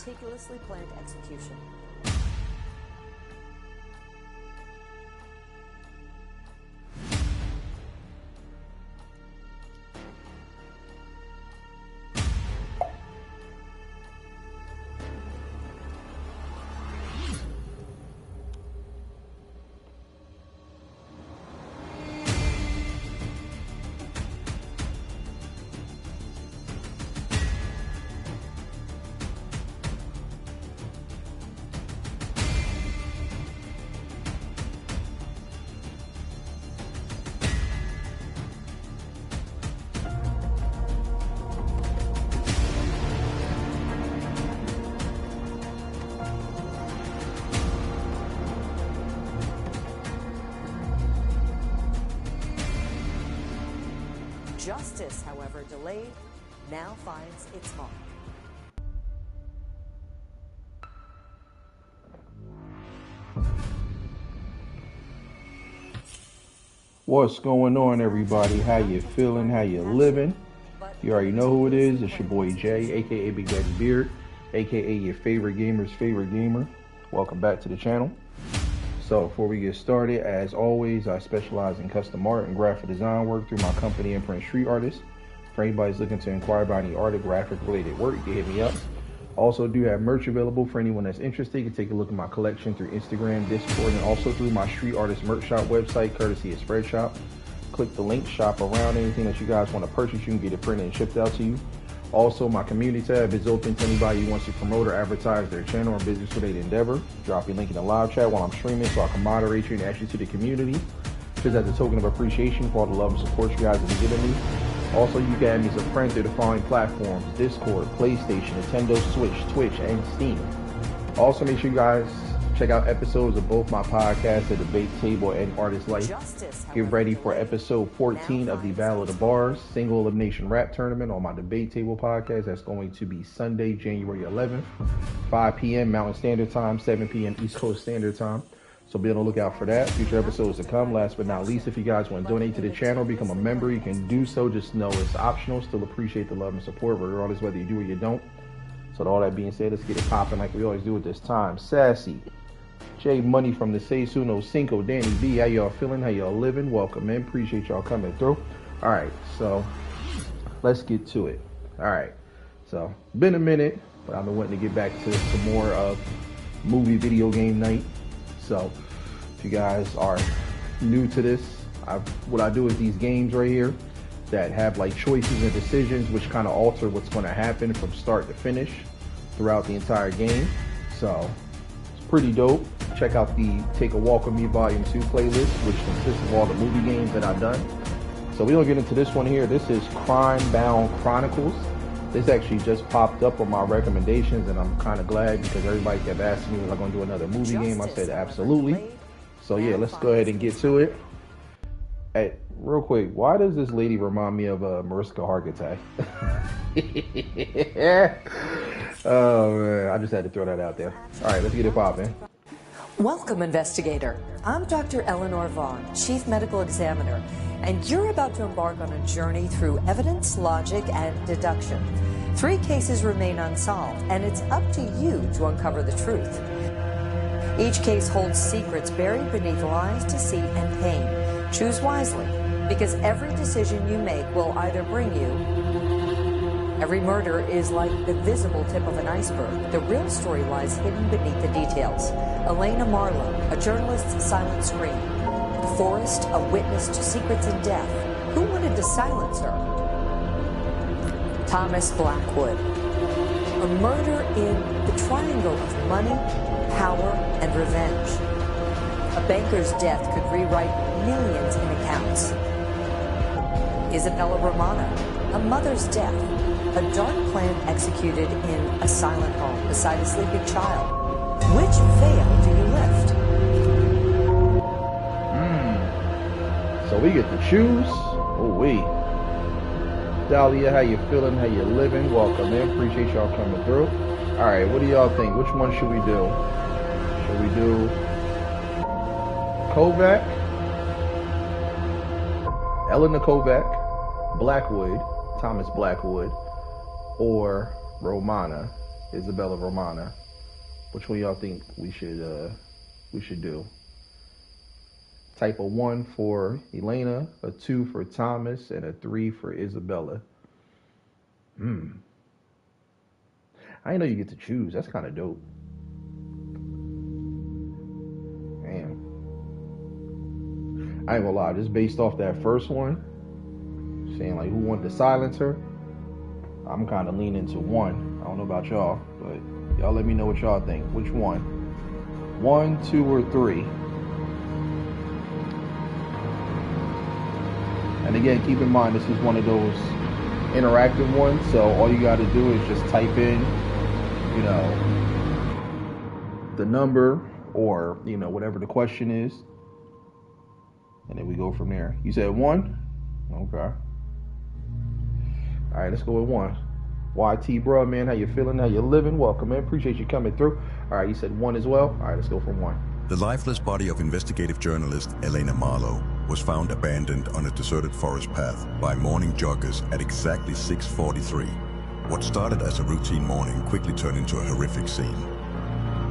meticulously planned execution. Justice, however delayed, now finds its mark. What's going on, everybody? How you feeling? How you living? You already know who it is. It's your boy Jay, aka Big Daddy Beard, aka your favorite gamer's favorite gamer. Welcome back to the channel. So before we get started, as always, I specialize in custom art and graphic design work through my company, Imprint Street Artists. For anybody who's looking to inquire about any art or graphic related work, you can hit me up. Also do have merch available for anyone that's interested. You can take a look at my collection through Instagram, Discord, and also through my Street Artist merch shop website, courtesy of Spreadshop. Click the link, shop around. Anything that you guys want to purchase, you can get it printed and shipped out to you. Also, my community tab is open to anybody who wants to promote or advertise their channel or business-related endeavor. Drop your link in the live chat while I'm streaming so I can moderate you and add you to the community. Just as a token of appreciation for all the love and support you guys have been giving me. Also, you can add me as a friend through the following platforms: Discord, PlayStation, Nintendo Switch, Twitch, and Steam. Also, make sure you guys check out episodes of both my podcasts, The Debate Table and Artist Life. Get ready for episode 14 of the Battle of the Bars Single Elimination Rap Tournament on my Debate Table podcast. That's going to be Sunday, January 11th, 5 p.m. Mountain Standard Time, 7 p.m. East Coast Standard Time. So be on the lookout for that. Future episodes to come. Last but not least, if you guys want to donate to the channel, become a member, you can do so. Just know it's optional. Still appreciate the love and support, regardless whether you do or you don't. So with all that being said, let's get it popping like we always do at this time. Sassy, Jay Money from the Say Suno Cinco, Danny B, how y'all feeling? How y'all living? Welcome in. Appreciate y'all coming through. All right, so let's get to it. All right, so been a minute, but I've been wanting to get back to some more of movie video game night. So if you guys are new to this, what I do is these games right here that have like choices and decisions which kind of alter what's going to happen from start to finish throughout the entire game. So it's pretty dope. Check out the Take a Walk With Me Volume 2 playlist, which consists of all the movie games that I've done. So we don't get into this one here. This is Crime Bound Chronicles. This actually just popped up on my recommendations, and I'm kind of glad because everybody kept asking me, was I going to do another movie game? I said, absolutely. So yeah, let's go ahead and get to it. Hey, real quick, why does this lady remind me of Mariska Hargitay? Oh man, I just had to throw that out there. All right, let's get it popping. Welcome, investigator. I'm Dr. Eleanor Vaughn, Chief Medical Examiner, and you're about to embark on a journey through evidence, logic, and deduction. 3 cases remain unsolved, and it's up to you to uncover the truth. Each case holds secrets buried beneath lies, deceit, and pain. Choose wisely, because every decision you make will either bring you... Every murder is like the visible tip of an iceberg. The real story lies hidden beneath the details. Elena Marlowe, a journalist's silent scream. The Forest, a witness to secrets and death. Who wanted to silence her? Thomas Blackwood. A murder in the triangle of money, power, and revenge. A banker's death could rewrite millions in accounts. Isabella Romano, a mother's death. A dark plan executed in a silent home beside a sleeping child. Which veil do you lift? So we get to choose. Oh wait. Dahlia, how you feeling? How you living? Welcome in. Appreciate y'all coming through. All right, what do y'all think? Which one should we do? Should we do Kovac, Elena Kovac, Blackwood, Thomas Blackwood, or Romana, Isabella Romana? Which one y'all think we should do? Type a 1 for Elena, a 2 for Thomas, and a 3 for Isabella. I didn't know you get to choose. That's kind of dope. Damn. I ain't gonna lie, just based off that first one, saying like who wanted to silence her, I'm kind of leaning to 1. I don't know about y'all, but y'all let me know what y'all think. Which one? 1, 2, or 3? And again, keep in mind, this is one of those interactive ones, so all you got to do is just type in, you know, the number or, you know, whatever the question is, and then we go from there. You said 1? Okay. All right, let's go with 1. YT, bro, man, how you feeling? How you living? Welcome, man. Appreciate you coming through. All right, you said 1 as well. All right, let's go for 1. The lifeless body of investigative journalist Elena Marlowe was found abandoned on a deserted forest path by morning joggers at exactly 6:43. What started as a routine morning quickly turned into a horrific scene.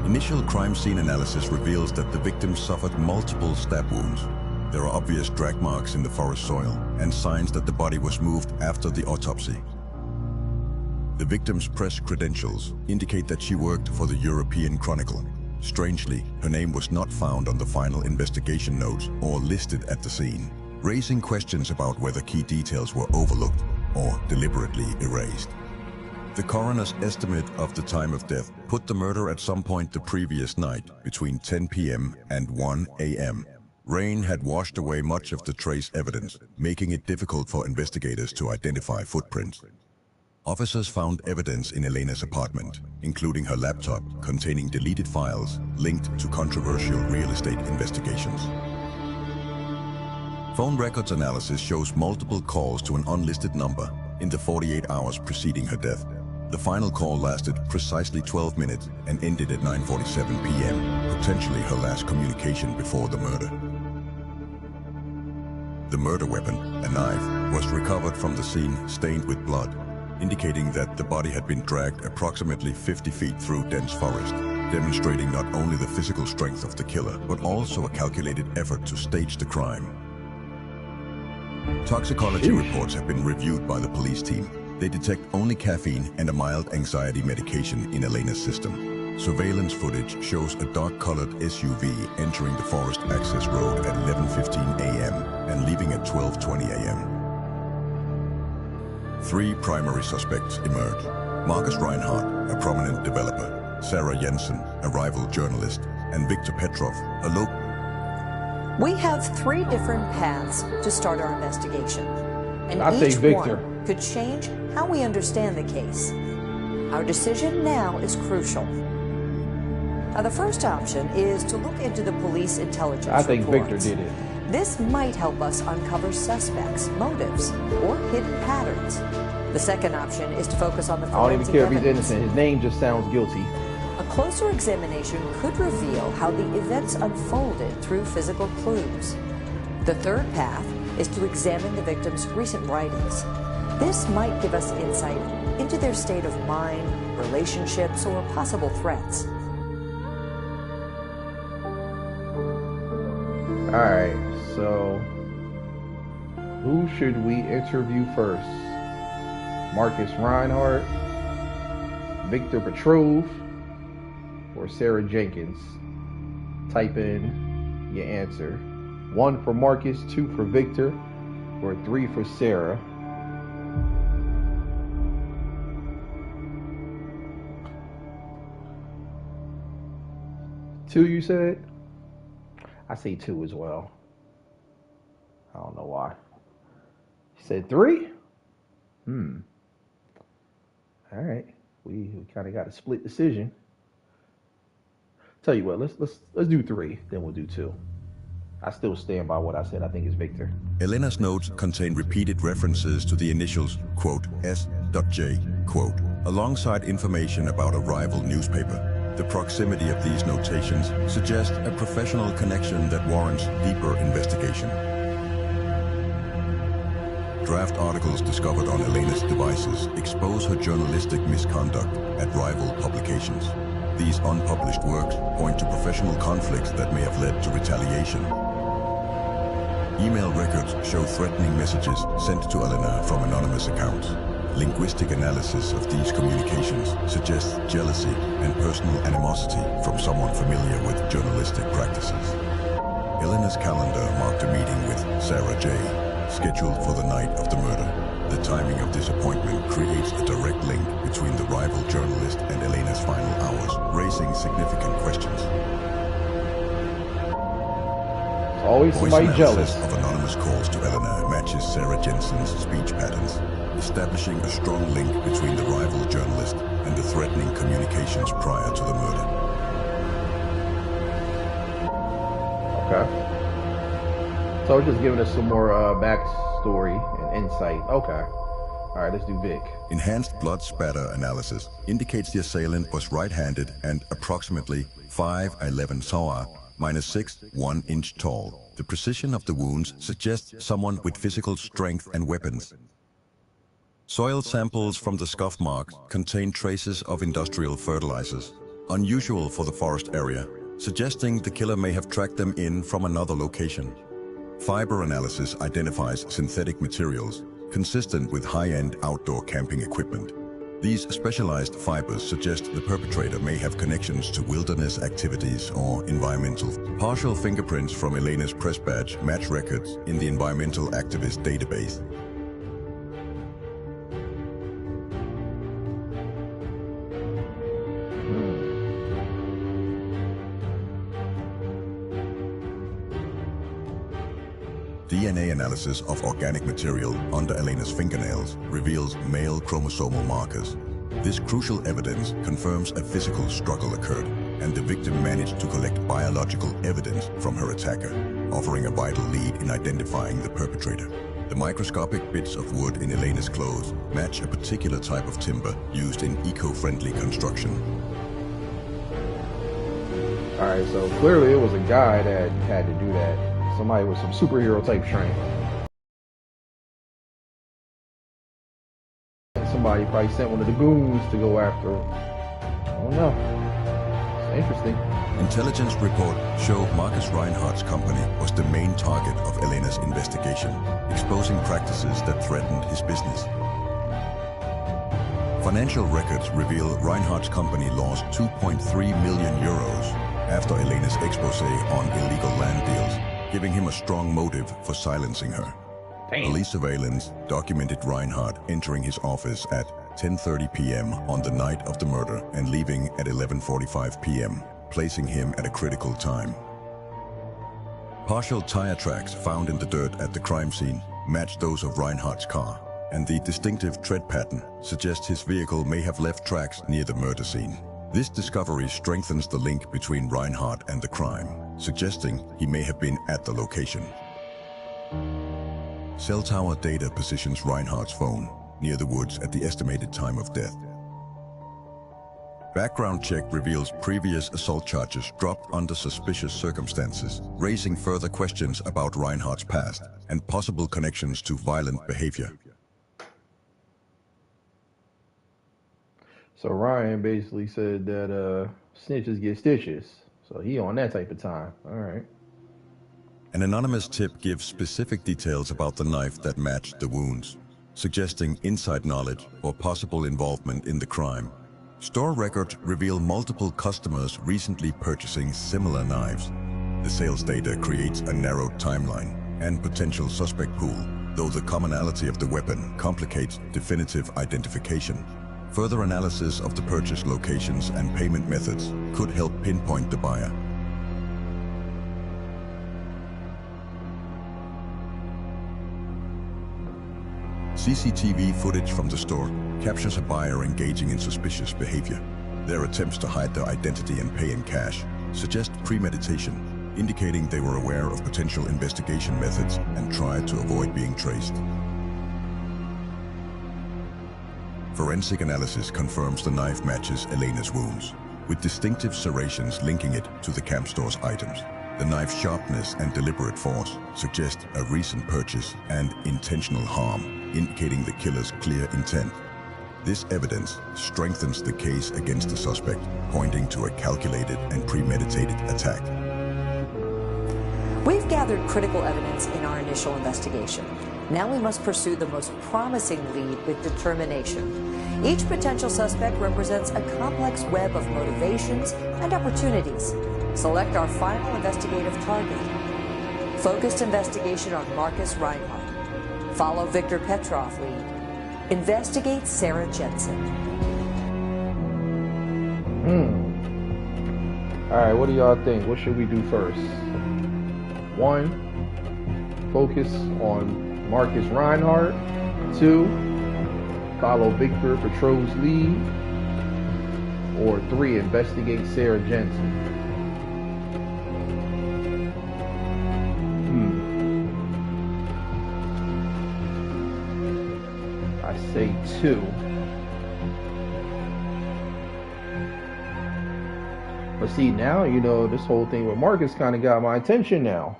Initial crime scene analysis reveals that the victim suffered multiple stab wounds. There are obvious drag marks in the forest soil and signs that the body was moved after the autopsy. The victim's press credentials indicate that she worked for the European Chronicle. Strangely, her name was not found on the final investigation notes or listed at the scene, raising questions about whether key details were overlooked or deliberately erased. The coroner's estimate of the time of death put the murder at some point the previous night between 10 p.m. and 1 a.m. Rain had washed away much of the trace evidence, making it difficult for investigators to identify footprints. Officers found evidence in Elena's apartment, including her laptop containing deleted files linked to controversial real estate investigations. Phone records analysis shows multiple calls to an unlisted number in the 48 hours preceding her death. The final call lasted precisely 12 minutes and ended at 9:47 p.m., potentially her last communication before the murder. The murder weapon, a knife, was recovered from the scene stained with blood, indicating that the body had been dragged approximately 50 feet through dense forest, demonstrating not only the physical strength of the killer, but also a calculated effort to stage the crime. Toxicology reports have been reviewed by the police team. They detect only caffeine and a mild anxiety medication in Elena's system. Surveillance footage shows a dark-colored SUV entering the forest access road at 11:15 a.m. and leaving at 12:20 a.m. 3 primary suspects emerge: Marcus Reinhardt, a prominent developer, Sarah Jensen, a rival journalist, and Victor Petrov, a local. We have 3 different paths to start our investigation, and each one could change how we understand the case. Our decision now is crucial. Now, the first option is to look into the police intelligence reports. I think Victor did it. This might help us uncover suspects, motives, or hidden patterns. The second option is to focus on the forensic I don't even care evidence. if he's innocent. His name just sounds guilty. A closer examination could reveal how the events unfolded through physical clues. The third path is to examine the victim's recent writings. This might give us insight into their state of mind, relationships, or possible threats. All right, so who should we interview first? Marcus Reinhardt, Victor Petrov, or Sarah Jenkins? Type in your answer. 1 for Marcus, 2 for Victor, or 3 for Sarah. Two, you said? I say 2 as well. I don't know why. You said 3? All right. We kind of got a split decision. Tell you what, let's do 3, then we'll do 2. I still stand by what I said. I think it's Victor. Elena's notes contain repeated references to the initials, quote, S.J., quote, alongside information about a rival newspaper. The proximity of these notations suggests a professional connection that warrants deeper investigation. Draft articles discovered on Elena's devices expose her journalistic misconduct at rival publications. These unpublished works point to professional conflicts that may have led to retaliation. Email records show threatening messages sent to Elena from anonymous accounts. Linguistic analysis of these communications suggests jealousy and personal animosity from someone familiar with journalistic practices. Elena's calendar marked a meeting with Sarah J., scheduled for the night of the murder. The timing of this appointment creates a direct link between the rival journalist and Elena's final hours, raising significant questions. Always somebody jealous. Of anonymous calls to Elena matches Sarah Jensen's speech patterns, establishing a strong link between the rival journalist and the threatening communications prior to the murder. Okay. So it's just giving us some more backstory and insight. Okay. All right, let's do Vic. Enhanced blood spatter analysis indicates the assailant was right-handed and approximately 5'11" SAR, -6, 1 inch tall. The precision of the wounds suggests someone with physical strength and weapons. Soil samples from the scuff marks contain traces of industrial fertilizers, unusual for the forest area, suggesting the killer may have tracked them in from another location. Fiber analysis identifies synthetic materials, consistent with high-end outdoor camping equipment. These specialized fibers suggest the perpetrator may have connections to wilderness activities or environmental. Partial fingerprints from Elena's press badge match records in the environmental activist database. DNA analysis of organic material under Elena's fingernails reveals male chromosomal markers. This crucial evidence confirms a physical struggle occurred, and the victim managed to collect biological evidence from her attacker, offering a vital lead in identifying the perpetrator. The microscopic bits of wood in Elena's clothes match a particular type of timber used in eco-friendly construction. All right, so clearly it was a guy that had to do that. Somebody with some superhero type strength. Somebody probably sent one of the goons to go after her. I don't know. It's interesting. Intelligence report showed Marcus Reinhardt's company was the main target of Elena's investigation, exposing practices that threatened his business. Financial records reveal Reinhardt's company lost 2.3 million euros after Elena's expose on illegal land deals, giving him a strong motive for silencing her. Damn. Police surveillance documented Reinhardt entering his office at 10:30 p.m. on the night of the murder and leaving at 11:45 p.m., placing him at a critical time. Partial tire tracks found in the dirt at the crime scene match those of Reinhardt's car, and the distinctive tread pattern suggests his vehicle may have left tracks near the murder scene. This discovery strengthens the link between Reinhardt and the crime, suggesting he may have been at the location. Cell tower data positions Reinhardt's phone near the woods at the estimated time of death. Background check reveals previous assault charges dropped under suspicious circumstances, raising further questions about Reinhardt's past and possible connections to violent behavior. So Ryan basically said that snitches get stitches. So he on that type of time. All right. An anonymous tip gives specific details about the knife that matched the wounds, suggesting inside knowledge or possible involvement in the crime. Store records reveal multiple customers recently purchasing similar knives. The sales data creates a narrowed timeline and potential suspect pool, though the commonality of the weapon complicates definitive identification. Further analysis of the purchase locations and payment methods could help pinpoint the buyer. CCTV footage from the store captures a buyer engaging in suspicious behavior. Their attempts to hide their identity and pay in cash suggest premeditation, indicating they were aware of potential investigation methods and tried to avoid being traced. Forensic analysis confirms the knife matches Elena's wounds, with distinctive serrations linking it to the camp store's items. The knife's sharpness and deliberate force suggest a recent purchase and intentional harm. indicating the killer's clear intent. This evidence strengthens the case against the suspect, pointing to a calculated and premeditated attack. We've gathered critical evidence in our initial investigation. Now we must pursue the most promising lead with determination. Each potential suspect represents a complex web of motivations and opportunities. Select our final investigative target. Focused investigation on Marcus Reinhardt. Follow Victor Petrov lead. Investigate Sarah Jensen. All right, what do y'all think? What should we do first? 1, focus on Marcus Reinhardt. 2, follow Victor Petrov's lead. Or 3, investigate Sarah Jensen. I say 2. But see, now, you know, this whole thing with Marcus kind of got my attention now.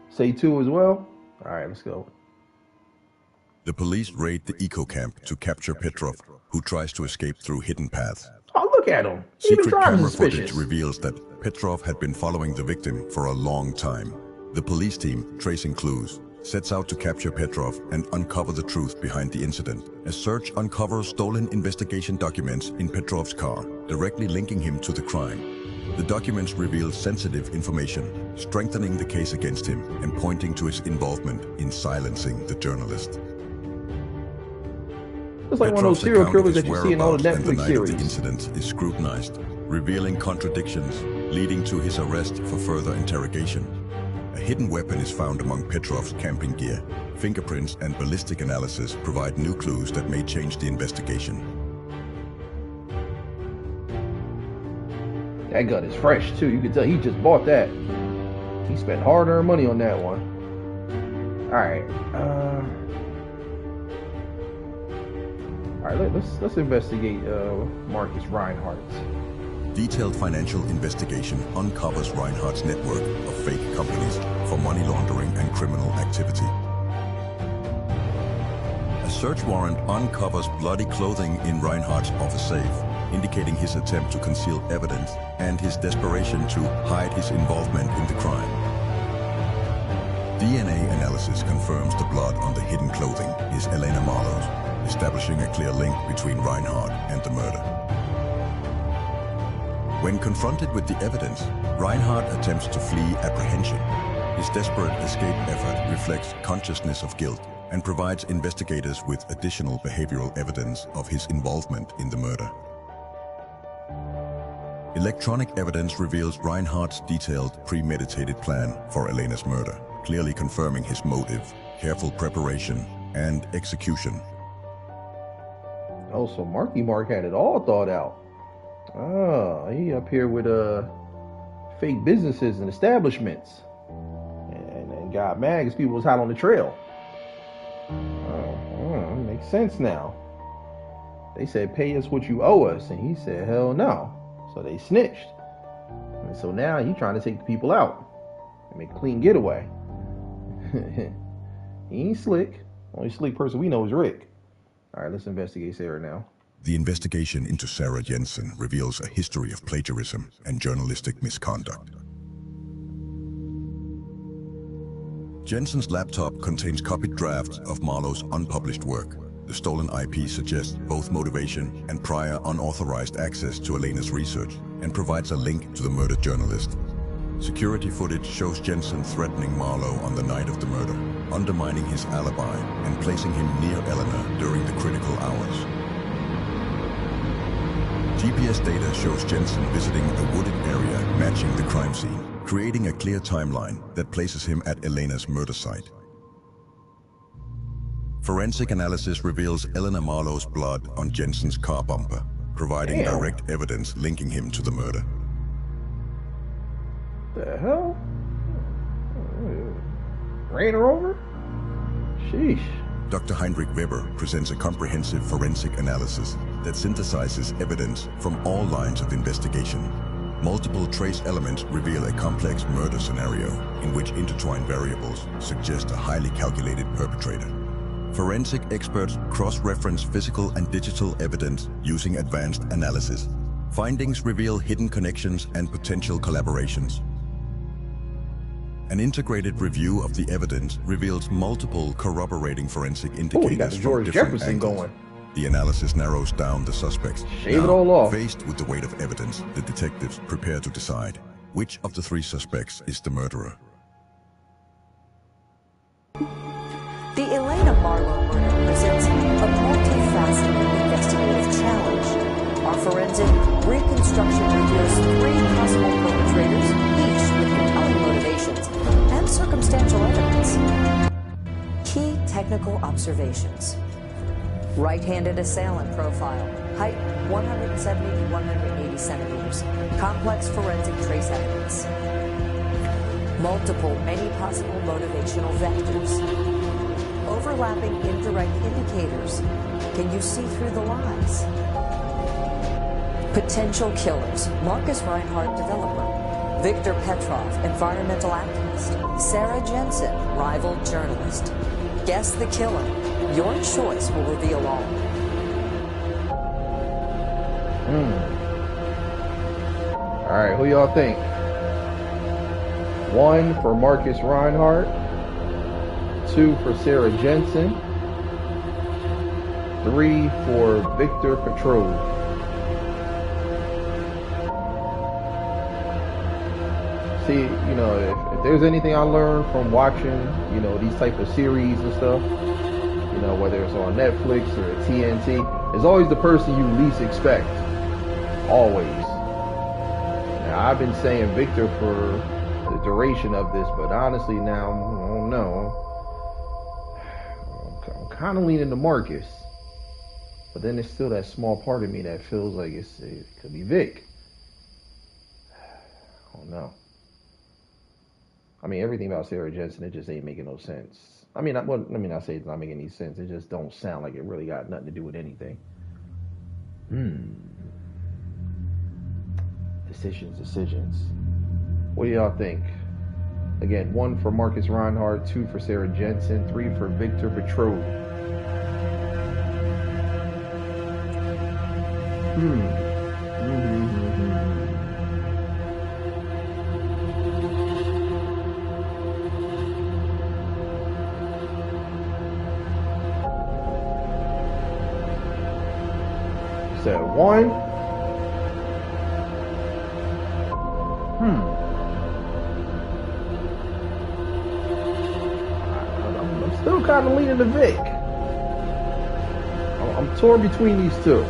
Say 2 as well? All right, let's go. The police raid the eco camp to capture Petrov, who tries to escape through hidden paths. Oh, look at him. Secret camera footage reveals that Petrov had been following the victim for a long time. The police team, tracing clues, sets out to capture Petrov and uncover the truth behind the incident. A search uncovers stolen investigation documents in Petrov's car, directly linking him to the crime. The documents reveal sensitive information, strengthening the case against him and pointing to his involvement in silencing the journalist. It's like one of those serial killers that you see in all the Netflix the night series. Of the incident is scrutinized, revealing contradictions, leading to his arrest for further interrogation. A hidden weapon is found among Petrov's camping gear. Fingerprints and ballistic analysis provide new clues that may change the investigation. That gun is fresh too. You can tell he just bought that. He spent hard-earned money on that one. All right, let's investigate Marcus Reinhardt. Detailed financial investigation uncovers Reinhardt's network of fake companies for money laundering and criminal activity. A search warrant uncovers bloody clothing in Reinhardt's office safe, indicating his attempt to conceal evidence and his desperation to hide his involvement in the crime. DNA analysis confirms the blood on the hidden clothing is Elena Marlowe's, establishing a clear link between Reinhardt and the murder. When confronted with the evidence, Reinhardt attempts to flee apprehension. His desperate escape effort reflects consciousness of guilt and provides investigators with additional behavioral evidence of his involvement in the murder. Electronic evidence reveals Reinhardt's detailed, premeditated plan for Elena's murder, clearly confirming his motive, careful preparation, and execution. Oh, so Marky Mark had it all thought out. Oh, he up here with fake businesses and establishments, and got mad because people was hot on the trail. Oh, makes sense now. They said, "Pay us what you owe us," and he said, "Hell no." So they snitched, and so now he's trying to take the people out and make a clean getaway. He ain't slick. Only slick person we know is Rick. All right, let's investigate Sarah now. The investigation into Sarah Jensen reveals a history of plagiarism and journalistic misconduct. Jensen's laptop contains copied drafts of Marlowe's unpublished work. The stolen IP suggests both motivation and prior unauthorized access to Elena's research and provides a link to the murdered journalist. Security footage shows Jensen threatening Marlowe on the night of the murder, undermining his alibi and placing him near Elena during the critical hours. GPS data shows Jensen visiting a wooded area matching the crime scene, creating a clear timeline that places him at Elena's murder site. Forensic analysis reveals Elena Marlowe's blood on Jensen's car bumper, providing direct evidence linking him to the murder. The hell? Ran her over? Sheesh. Dr. Heinrich Weber presents a comprehensive forensic analysis that synthesizes evidence from all lines of investigation. Multiple trace elements reveal a complex murder scenario in which intertwined variables suggest a highly calculated perpetrator. Forensic experts cross-reference physical and digital evidence using advanced analysis. Findings reveal hidden connections and potential collaborations. An integrated review of the evidence reveals multiple corroborating forensic indicators you got the from George different Jefferson angles. going. The analysis narrows down the suspects. Shave it all off. Faced with the weight of evidence, the detectives prepare to decide which of the three suspects is the murderer. The Elena Marlowe murder presents a multifaceted investigative challenge. Our forensic reconstruction reveals three possible perpetrators, each with compelling motivations and circumstantial evidence. Key technical observations. Right-handed assailant profile, height 170 to 180 centimeters, complex forensic trace evidence. Multiple, many possible motivational vectors. Overlapping indirect indicators. Can you see through the lies? Potential killers, Marcus Reinhardt, developer. Victor Petrov, environmental activist. Sarah Jensen, rival journalist. Guess the killer. Your choice will reveal all. All right, who y'all think? 1 for Marcus Reinhardt, 2 for Sarah Jensen, 3 for Victor Petrov. See, you know, if there's anything I learned from watching, you know, these type of series and stuff, you know, whether it's on Netflix or TNT, it's always the person you least expect. Always. Now, I've been saying Victor for the duration of this, but honestly now, I don't know. I'm kind of leaning to Marcus. But then there's still that small part of me that feels like it could be Vic. I don't know. I mean, everything about Sarah Jensen, it just ain't making no sense. I mean, let me not say it's not making any sense. It just don't sound like it really got nothing to do with anything. Decisions. What do y'all think? Again, 1 for Marcus Reinhardt, 2 for Sarah Jensen, 3 for Victor Petrov. So 1. I'm still kind of leaning to Vic. I'm torn between these two.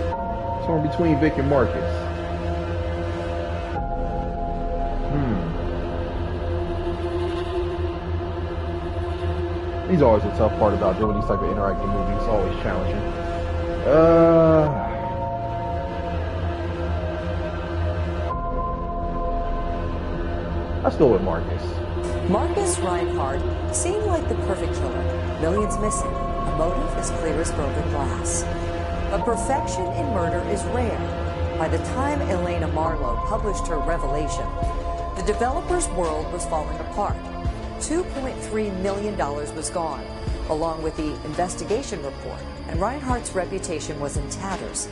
Torn between Vic and Marcus. These are always a tough part about doing these type of interactive movies. It's always challenging. Let's go with Marcus. Marcus Reinhardt seemed like the perfect killer. Millions missing. A motive as clear as broken glass. But perfection in murder is rare. By the time Elena Marlowe published her revelation, the developer's world was falling apart. $2.3 million was gone, along with the investigation report, and Reinhardt's reputation was in tatters.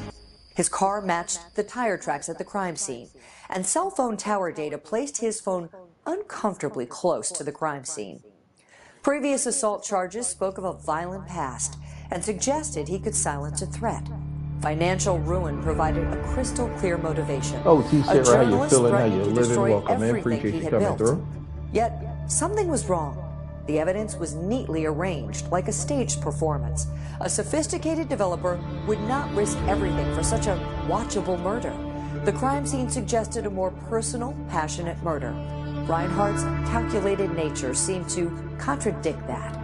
His car matched the tire tracks at the crime scene, and cell phone tower data placed his phone uncomfortably close to the crime scene. Previous assault charges spoke of a violent past and suggested he could silence a threat. Financial ruin provided a crystal clear motivation. Oh, T. Sarah, how you feeling? How you to living? destroy Welcome in. everything Appreciate he you had coming built. through. Yet, something was wrong. The evidence was neatly arranged, like a staged performance. A sophisticated developer would not risk everything for such a watchable murder. The crime scene suggested a more personal, passionate murder. Reinhardt's calculated nature seemed to contradict that.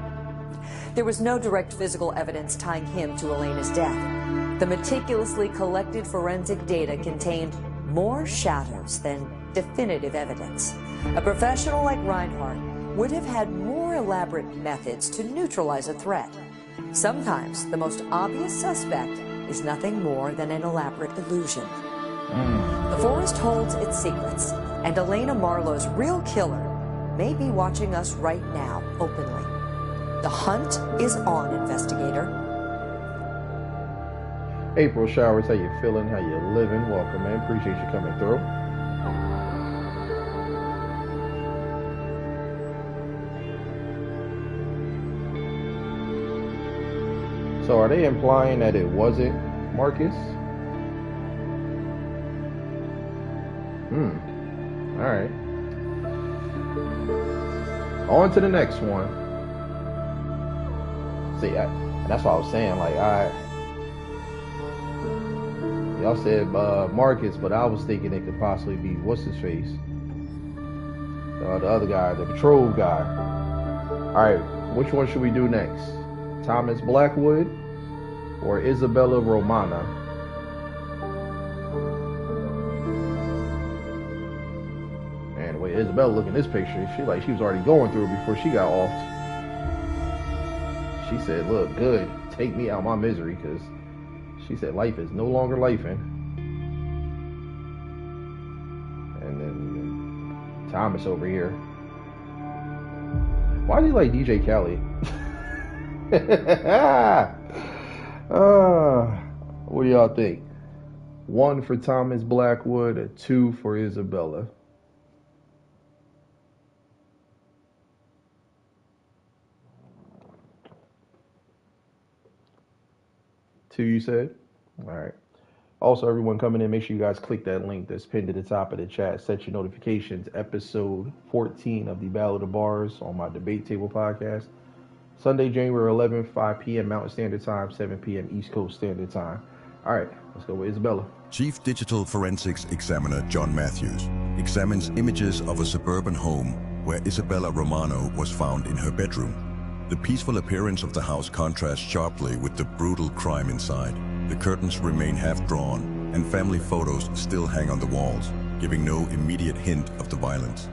There was no direct physical evidence tying him to Elena's death. The meticulously collected forensic data contained more shadows than definitive evidence. A professional like Reinhardt would have had more elaborate methods to neutralize a threat. Sometimes the most obvious suspect is nothing more than an elaborate illusion. The forest holds its secrets, and Elena Marlowe's real killer may be watching us right now, openly. The hunt is on, investigator. April Showers, how you feeling? How you living? Welcome, man. Appreciate you coming through. So are they implying that it wasn't Marcus? All right. On to the next one. See, that's what I was saying. Like, y'all said Marcus, but I was thinking it could possibly be what's his face, the other guy, the patrol guy. All right, which one should we do next? Thomas Blackwood or Isabella Romano? Man, the way Isabella look in this picture, she was already going through it before she got off. She said, "Look, good, take me out of my misery," because she said life is no longer lifing. And then Thomas over here. Why do you like DJ Khaled? What do y'all think? 1 for Thomas Blackwood, a 2 for Isabella. 2, you said? All right. Also, everyone coming in, make sure you guys click that link that's pinned at the top of the chat. Set your notifications. Episode 14 of the Battle of the Bars on my Debate Table podcast. Sunday, January 11th, 5 p.m. Mountain Standard Time, 7 p.m. East Coast Standard Time. All right, let's go with Isabella. Chief Digital Forensics Examiner John Matthews examines images of a suburban home where Isabella Romano was found in her bedroom. The peaceful appearance of the house contrasts sharply with the brutal crime inside. The curtains remain half-drawn, and family photos still hang on the walls, giving no immediate hint of the violence.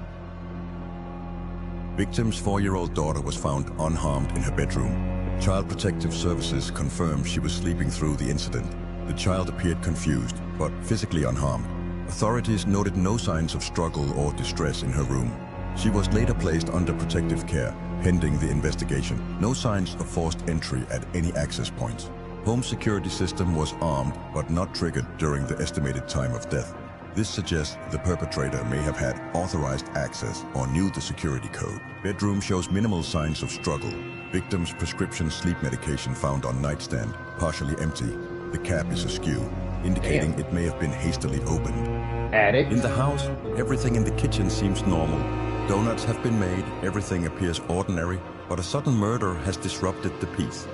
Victim's 4-year-old daughter was found unharmed in her bedroom. Child Protective Services confirmed she was sleeping through the incident. The child appeared confused, but physically unharmed. Authorities noted no signs of struggle or distress in her room. She was later placed under protective care, pending the investigation. No signs of forced entry at any access points. Home security system was armed, but not triggered during the estimated time of death. This suggests the perpetrator may have had authorized access or knew the security code. Bedroom shows minimal signs of struggle. Victim's prescription sleep medication found on nightstand, partially empty. The cap is askew, indicating it may have been hastily opened. Addict. In the house, everything in the kitchen seems normal. Donuts have been made, everything appears ordinary, but a sudden murder has disrupted the peace.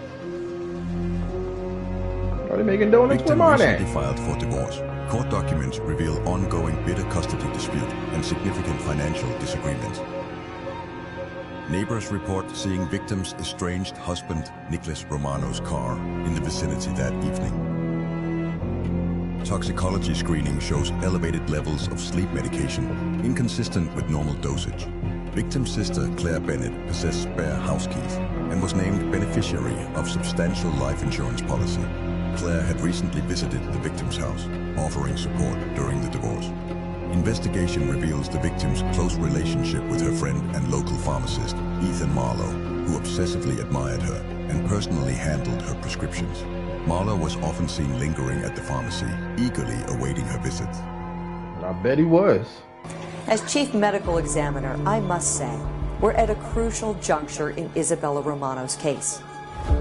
Are they making donuts? Victim recently filed for divorce. Court documents reveal ongoing bitter custody dispute and significant financial disagreements. Neighbors report seeing victim's estranged husband, Nicholas Romano's car, in the vicinity that evening. Toxicology screening shows elevated levels of sleep medication, inconsistent with normal dosage. Victim's sister, Claire Bennett, possessed spare house keys and was named beneficiary of substantial life insurance policy. Claire had recently visited the victim's house, offering support during the divorce. Investigation reveals the victim's close relationship with her friend and local pharmacist, Ethan Marlowe, who obsessively admired her and personally handled her prescriptions. Marlowe was often seen lingering at the pharmacy, eagerly awaiting her visits. I bet he was. As chief medical examiner, I must say, we're at a crucial juncture in Isabella Romano's case.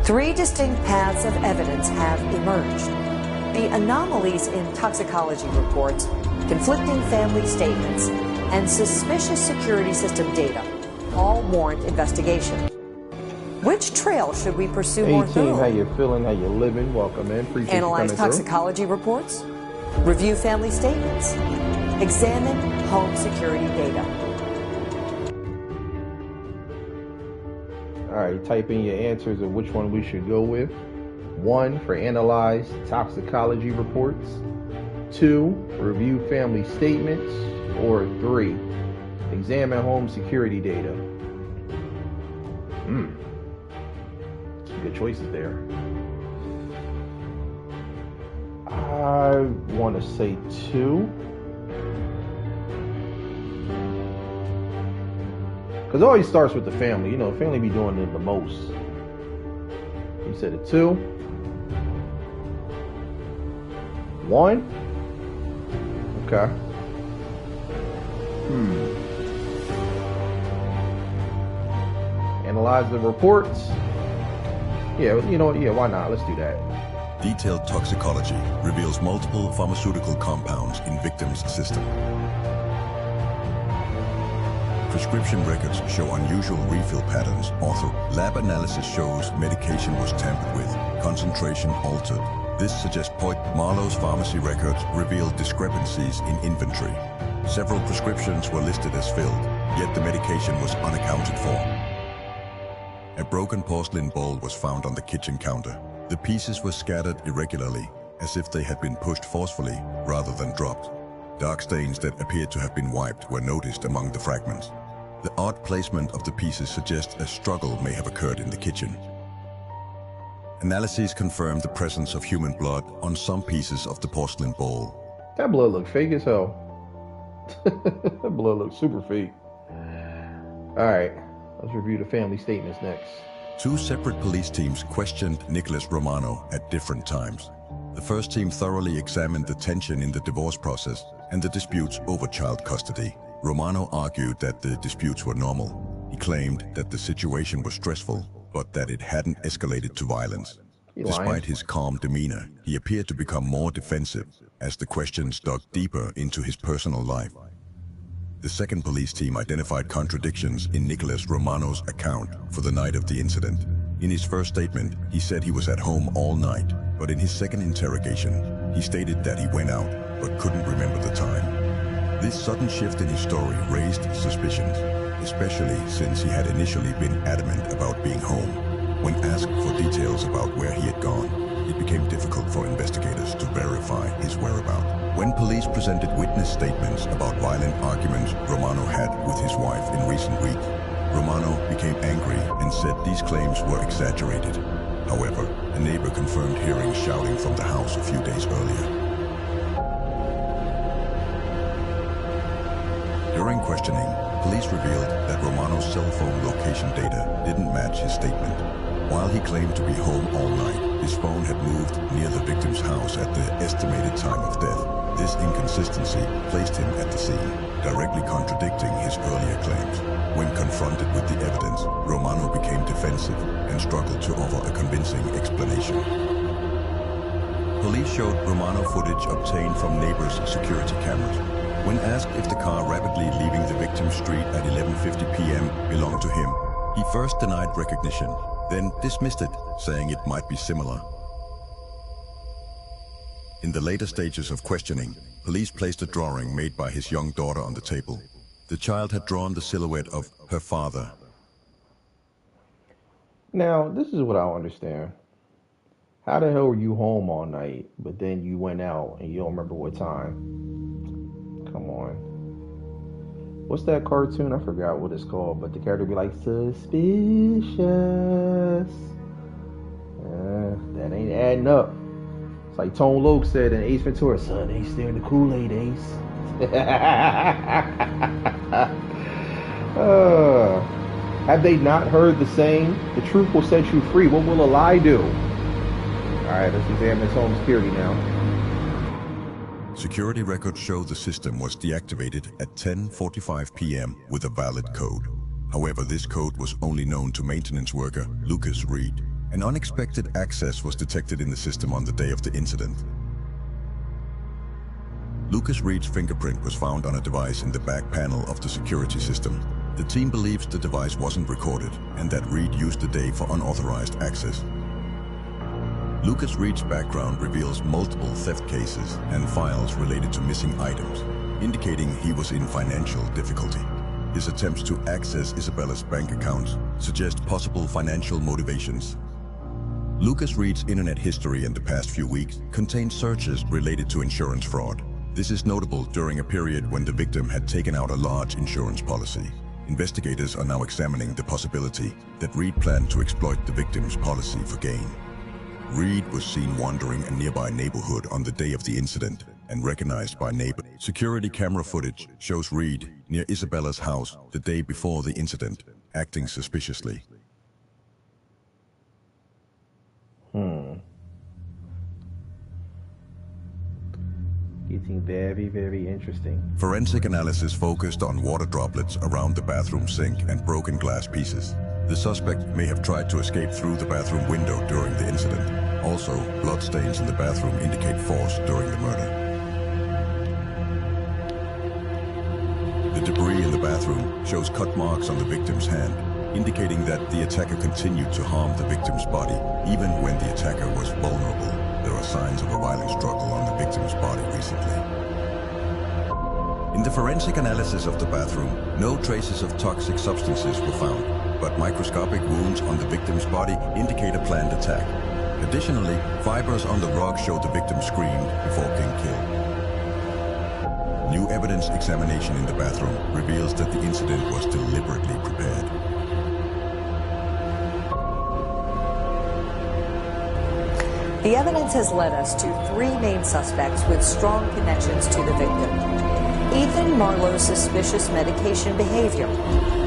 3 distinct paths of evidence have emerged. The anomalies in toxicology reports, conflicting family statements, and suspicious security system data all warrant investigation. Which trail should we pursue more 18, thoroughly? how you feeling? How you living? Welcome in. Appreciate Analyze you coming toxicology reports, review family statements, examine home security data. All right, type in your answers of which one we should go with. 1 for analyze toxicology reports, 2 review family statements, or 3 examine home security data. Good choices there. I want to say 2. Because it always starts with the family. You know, the family be doing it the most. You said a 2. 1. Okay. Analyze the reports. Yeah, you know, yeah, why not? Let's do that. Detailed toxicology reveals multiple pharmaceutical compounds in victim's system. Prescription records show unusual refill patterns. Lab analysis shows medication was tampered with, concentration altered. This suggests Marlowe's pharmacy records revealed discrepancies in inventory. Several prescriptions were listed as filled, yet the medication was unaccounted for. A broken porcelain bowl was found on the kitchen counter. The pieces were scattered irregularly, as if they had been pushed forcefully rather than dropped. Dark stains that appeared to have been wiped were noticed among the fragments. The odd placement of the pieces suggests a struggle may have occurred in the kitchen. Analyses confirmed the presence of human blood on some pieces of the porcelain bowl. That blood looked fake as hell. That blood looked super fake. Alright, let's review the family statements next. 2 separate police teams questioned Nicholas Romano at different times. The first team thoroughly examined the tension in the divorce process and the disputes over child custody. Romano argued that the disputes were normal. He claimed that the situation was stressful, but that it hadn't escalated to violence. Despite his calm demeanor, he appeared to become more defensive as the questions dug deeper into his personal life. The second police team identified contradictions in Nicholas Romano's account for the night of the incident. In his first statement, he said he was at home all night, but in his second interrogation, he stated that he went out but couldn't remember the time. This sudden shift in his story raised suspicions, especially since he had initially been adamant about being home. When asked for details about where he had gone, it became difficult for investigators to verify his whereabouts. When police presented witness statements about violent arguments Romano had with his wife in recent weeks, Romano became angry and said these claims were exaggerated. However, a neighbor confirmed hearing shouting from the house a few days earlier. During questioning, police revealed that Romano's cell phone location data didn't match his statement. While he claimed to be home all night, his phone had moved near the victim's house at the estimated time of death. This inconsistency placed him at the scene, directly contradicting his earlier claims. When confronted with the evidence, Romano became defensive and struggled to offer a convincing explanation. Police showed Romano footage obtained from neighbors' security cameras. When asked if the car rapidly leaving the victim's street at 11:50 p.m. belonged to him, he first denied recognition, then dismissed it, saying it might be similar. In the later stages of questioning, police placed a drawing made by his young daughter on the table. The child had drawn the silhouette of her father. Now, this is what I don't understand. How the hell were you home all night, but then you went out and you don't remember what time? Come on. What's that cartoon? I forgot what it's called, but the character be like, suspicious. That ain't adding up. It's like Tone Loc said in Ace Ventura, son, ain't staring the Kool-Aid, Ace. Have they not heard the saying, the truth will set you free? What will a lie do? Alright, let's examine his home security now. Security records show the system was deactivated at 10:45 p.m. with a valid code. However, this code was only known to maintenance worker Lucas Reed. An unexpected access was detected in the system on the day of the incident. Lucas Reed's fingerprint was found on a device in the back panel of the security system. The team believes the device wasn't recorded and that Reed used the day for unauthorized access. Lucas Reed's background reveals multiple theft cases and files related to missing items, indicating he was in financial difficulty. His attempts to access Isabella's bank accounts suggest possible financial motivations. Lucas Reed's internet history in the past few weeks contained searches related to insurance fraud. This is notable during a period when the victim had taken out a large insurance policy. Investigators are now examining the possibility that Reed planned to exploit the victim's policy for gain. Reed was seen wandering a nearby neighborhood on the day of the incident, and recognized by neighbors. Security camera footage shows Reed near Isabella's house the day before the incident, acting suspiciously. Getting very, very interesting. Forensic analysis focused on water droplets around the bathroom sink and broken glass pieces. The suspect may have tried to escape through the bathroom window during the incident. Also, bloodstains in the bathroom indicate force during the murder. The debris in the bathroom shows cut marks on the victim's hand, indicating that the attacker continued to harm the victim's body, even when the attacker was vulnerable. There are signs of a violent struggle on the victim's body recently. In the forensic analysis of the bathroom, no traces of toxic substances were found, but microscopic wounds on the victim's body indicate a planned attack. Additionally, fibers on the rug show the victim screamed before being killed. New evidence examination in the bathroom reveals that the incident was deliberately prepared. The evidence has led us to three main suspects with strong connections to the victim. Ethan Marlowe's suspicious medication behavior,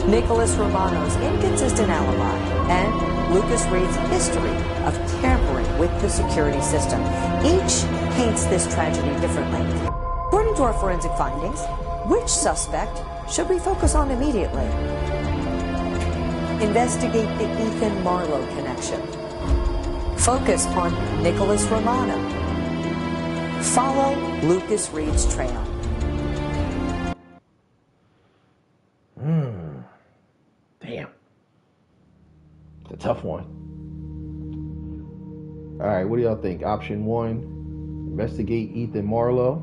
Nicholas Romano's inconsistent alibi, and Lucas Reed's history of tampering with the security system. Each paints this tragedy differently. According to our forensic findings, which suspect should we focus on immediately? Investigate the Ethan Marlowe connection. Focus on Nicholas Romano. Follow Lucas Reed's trail. Damn. It's a tough one. All right, what do y'all think? Option 1, investigate Ethan Marlowe.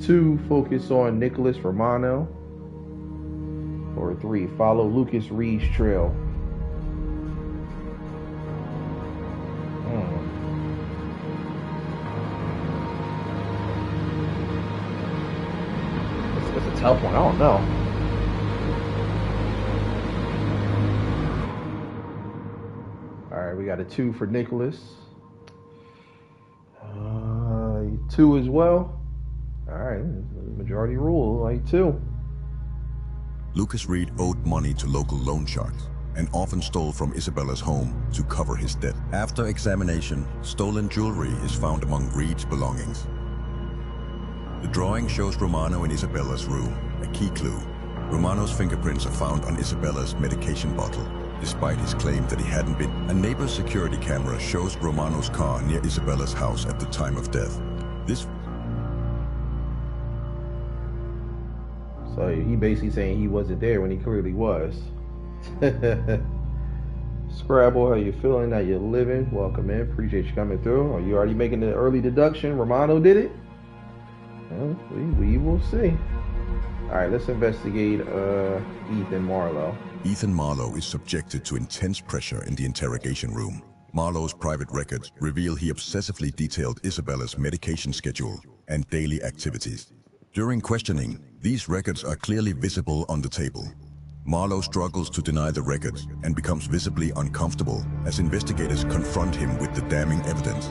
2, focus on Nicholas Romano. Or 3, follow Lucas Reed's trail. It's a tough one. I don't know. All right, we got a 2 for Nicholas. 2 as well. All right, majority rule, like 2. Lucas Reed owed money to local loan sharks and often stole from Isabella's home to cover his debt. After examination, stolen jewelry is found among Reed's belongings. The drawing shows Romano in Isabella's room, a key clue. Romano's fingerprints are found on Isabella's medication bottle, despite his claim that he hadn't been. A neighbor's security camera shows Romano's car near Isabella's house at the time of death. So he basically saying he wasn't there when he clearly was. Scrabble, how you feeling? How you living? Welcome in. Appreciate you coming through. Are you already making the early deduction? Romano did it? Well, we will see. All right, let's investigate Ethan Marlowe. Ethan Marlowe is subjected to intense pressure in the interrogation room. Marlowe's private records reveal he obsessively detailed Isabella's medication schedule and daily activities. During questioning, these records are clearly visible on the table. Marlowe struggles to deny the records and becomes visibly uncomfortable as investigators confront him with the damning evidence.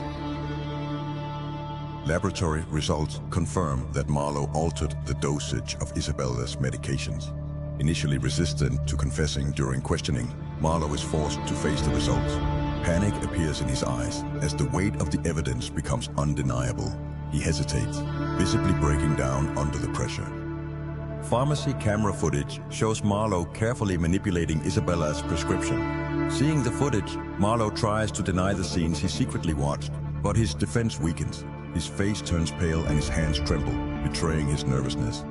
Laboratory results confirm that Marlowe altered the dosage of Isabella's medications. Initially resistant to confessing during questioning, Marlowe is forced to face the results. Panic appears in his eyes as the weight of the evidence becomes undeniable. He hesitates, visibly breaking down under the pressure. Pharmacy camera footage shows Marlowe carefully manipulating Isabella's prescription. Seeing the footage, Marlowe tries to deny the scenes he secretly watched, but his defense weakens. His face turns pale and his hands tremble, betraying his nervousness.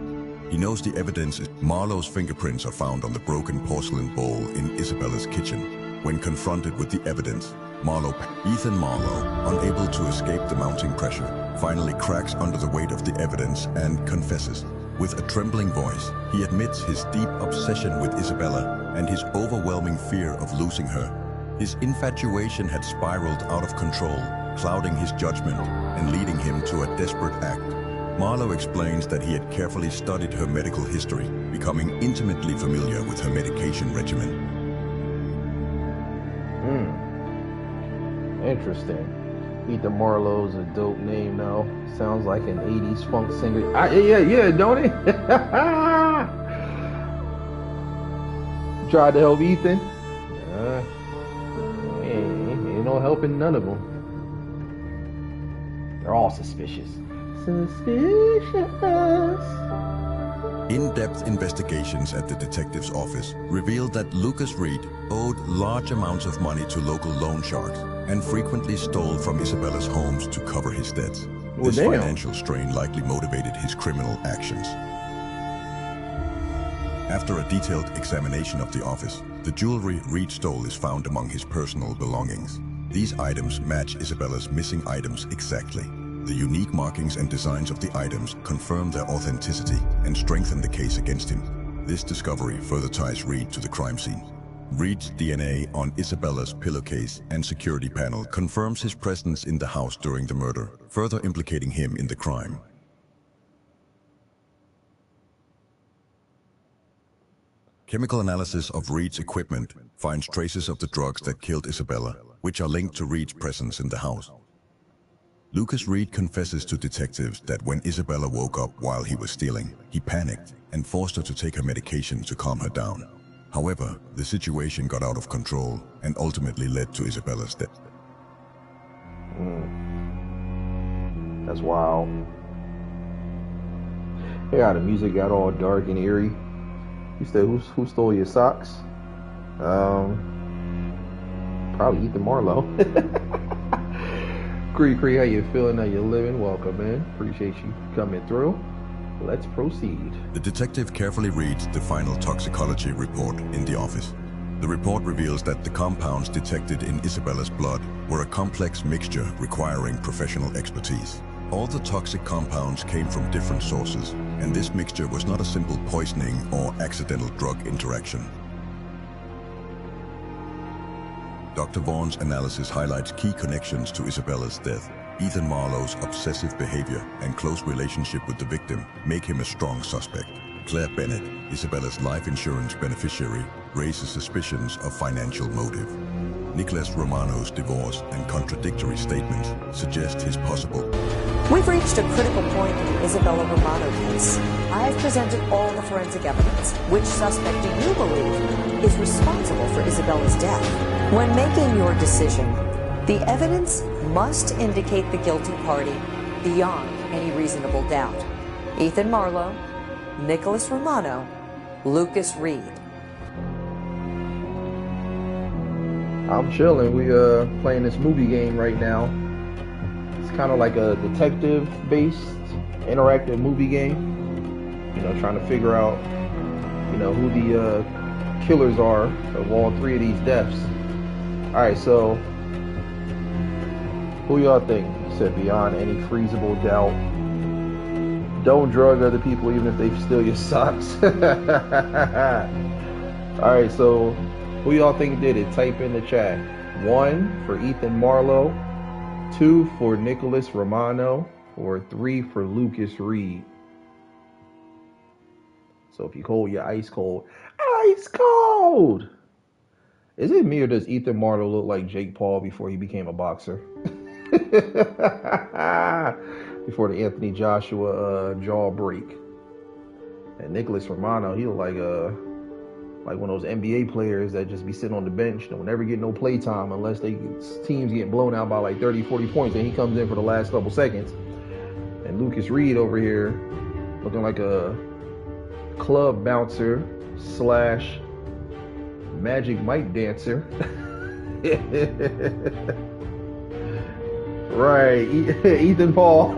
He knows the evidence is Marlowe's fingerprints are found on the broken porcelain bowl in Isabella's kitchen. When confronted with the evidence, Ethan Marlowe, unable to escape the mounting pressure, finally cracks under the weight of the evidence and confesses. With a trembling voice, he admits his deep obsession with Isabella and his overwhelming fear of losing her. His infatuation had spiraled out of control, clouding his judgment and leading him to a desperate act. Marlowe explains that he had carefully studied her medical history, becoming intimately familiar with her medication regimen. Interesting. Ethan Marlowe's a dope name now. Sounds like an 80s funk singer. Yeah, don't it? Tried to help Ethan. Ain't no helping none of them. They're all suspicious. In-depth investigations at the detective's office revealed that Lucas Reed owed large amounts of money to local loan sharks and frequently stole from Isabella's homes to cover his debts. This financial strain likely motivated his criminal actions. After a detailed examination of the office, the jewelry Reed stole is found among his personal belongings. These items match Isabella's missing items exactly. The unique markings and designs of the items confirm their authenticity and strengthen the case against him. This discovery further ties Reed to the crime scene. Reed's DNA on Isabella's pillowcase and security panel confirms his presence in the house during the murder, further implicating him in the crime. Chemical analysis of Reed's equipment finds traces of the drugs that killed Isabella, which are linked to Reed's presence in the house. Lucas Reed confesses to detectives that when Isabella woke up while he was stealing, he panicked and forced her to take her medication to calm her down. However, the situation got out of control and ultimately led to Isabella's death. That's wild. Yeah, the music got all dark and eerie. You said, who stole your socks? Probably Ethan Marlowe. Cree, how you feeling? How you living? Welcome in. Appreciate you coming through. Let's proceed. The detective carefully reads the final toxicology report in the office. The report reveals that the compounds detected in Isabella's blood were a complex mixture requiring professional expertise. All the toxic compounds came from different sources, and this mixture was not a simple poisoning or accidental drug interaction. Dr. Vaughn's analysis highlights key connections to Isabella's death. Ethan Marlowe's obsessive behavior and close relationship with the victim make him a strong suspect. Claire Bennett, Isabella's life insurance beneficiary, raises suspicions of financial motive. Nicholas Romano's divorce and contradictory statements suggest his possible. We've reached a critical point in the Isabella Romano case. I've presented all the forensic evidence. Which suspect do you believe is responsible for Isabella's death? When making your decision, the evidence must indicate the guilty party beyond any reasonable doubt. Ethan Marlowe, Nicholas Romano, Lucas Reed. I'm chilling. We playing this movie game right now. It's kind of like a detective-based interactive movie game. You know, trying to figure out, you know, who the killers are of all three of these deaths. All right, so who y'all think? You said beyond any feasible doubt. Don't drug other people even if they steal your socks. All right, so who y'all think did it? Type in the chat. 1 for Ethan Marlowe, 2 for Nicholas Romano, or 3 for Lucas Reed. So if you cold, you're ice cold. Ice cold! Is it me or does Ethan Marlowe look like Jake Paul before he became a boxer? Before the Anthony Joshua jaw break. And Nicholas Romano, he look like one of those NBA players that just be sitting on the bench. Don't never get no play time unless teams get blown out by like 30, 40 points, and he comes in for the last couple seconds. And Lucas Reed over here looking like a club bouncer / Magic Mike dancer. Right, Ethan Paul.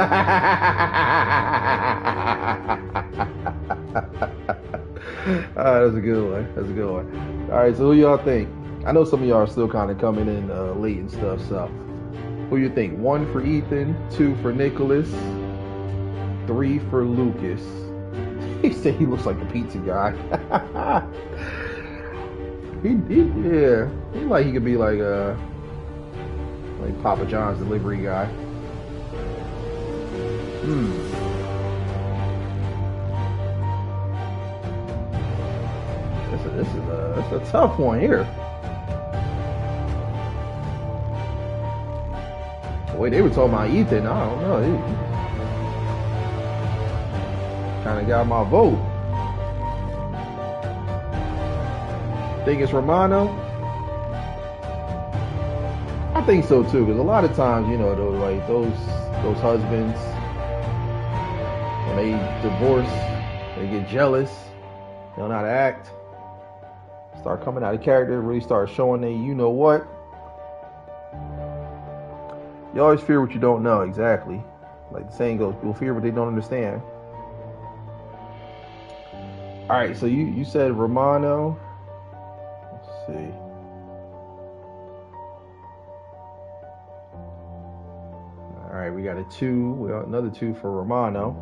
That's a good one. That's a good one. All right, so who y'all think? I know some of y'all are still kind of coming in late and stuff, so who you think? 1 for Ethan, 2 for Nicholas, 3 for Lucas. He said he looks like the pizza guy. He like he could be like Papa John's delivery guy. This is a tough one here. Wait, they were talking about Ethan. I don't know. He kind of got my vote. Think it's Romano? I think so too, because a lot of times, you know, those husbands, when they divorce, they get jealous, they don't know how to act, start coming out of character, really start showing they, you know what. You always fear what you don't know, exactly. Like the saying goes, people fear what they don't understand. All right, so you said Romano. Let's see. All right, we got a 2. We got another 2 for Romano.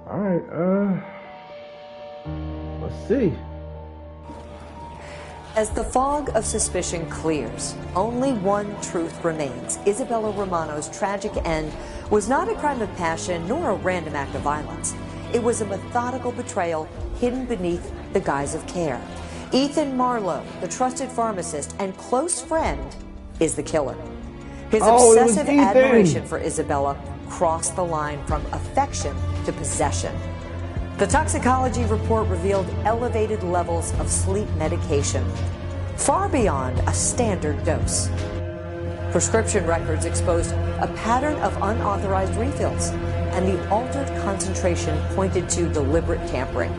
All right, let's see. As the fog of suspicion clears, only one truth remains. Isabella Romano's tragic end was not a crime of passion nor a random act of violence. It was a methodical betrayal hidden beneath the guise of care. Ethan Marlowe, the trusted pharmacist and close friend, is the killer. His obsessive admiration for Isabella crossed the line from affection to possession. The toxicology report revealed elevated levels of sleep medication, far beyond a standard dose. Prescription records exposed a pattern of unauthorized refills, and the altered concentration pointed to deliberate tampering.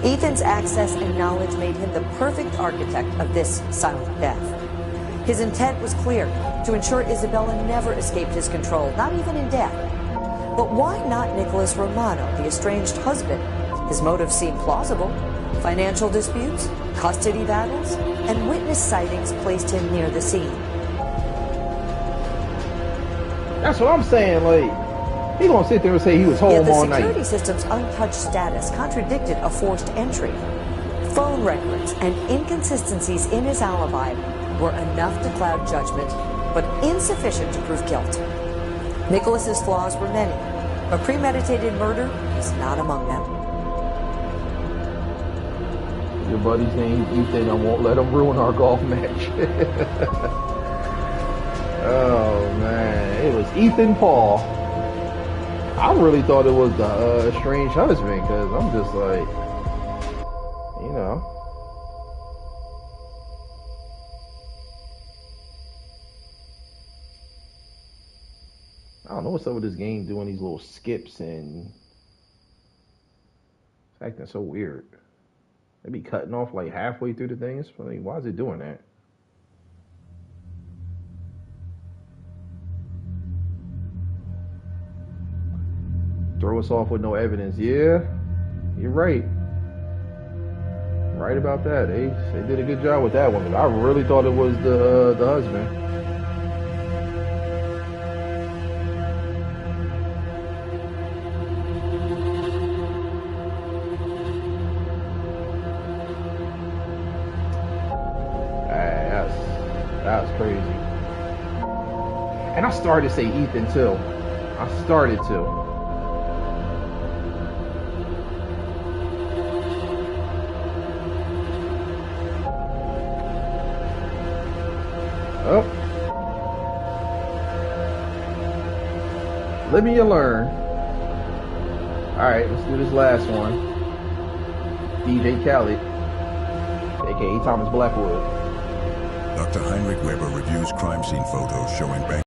Ethan's access and knowledge made him the perfect architect of this silent death. His intent was clear, to ensure Isabella never escaped his control, not even in death. But why not Nicholas Romano, the estranged husband? His motives seemed plausible. Financial disputes, custody battles, and witness sightings placed him near the scene. That's what I'm saying, like, he gonna sit there and say he was home all night. Yet the security system's untouched status contradicted a forced entry. Phone records and inconsistencies in his alibi were enough to cloud judgment, but insufficient to prove guilt. Nicholas's flaws were many, but premeditated murder is not among them. Your buddy's name's Ethan. I won't let him ruin our golf match. Oh man, it was Ethan Paul. I really thought it was the estranged husband, because I'm just like, you know. I don't know what's up with this game doing these little skips and it's acting so weird. They be cutting off like halfway through the thing. It's funny. Why is it doing that? Throw us off with no evidence. Yeah, you're right. Right about that. They did a good job with that one. I really thought it was the husband. That was crazy. And I started to say Ethan too. I started to. Oh. Live and you learn. Alright, let's do this last one. DJ Khaled, aka Thomas Blackwood. Dr. Heinrich Weber reviews crime scene photos showing bank.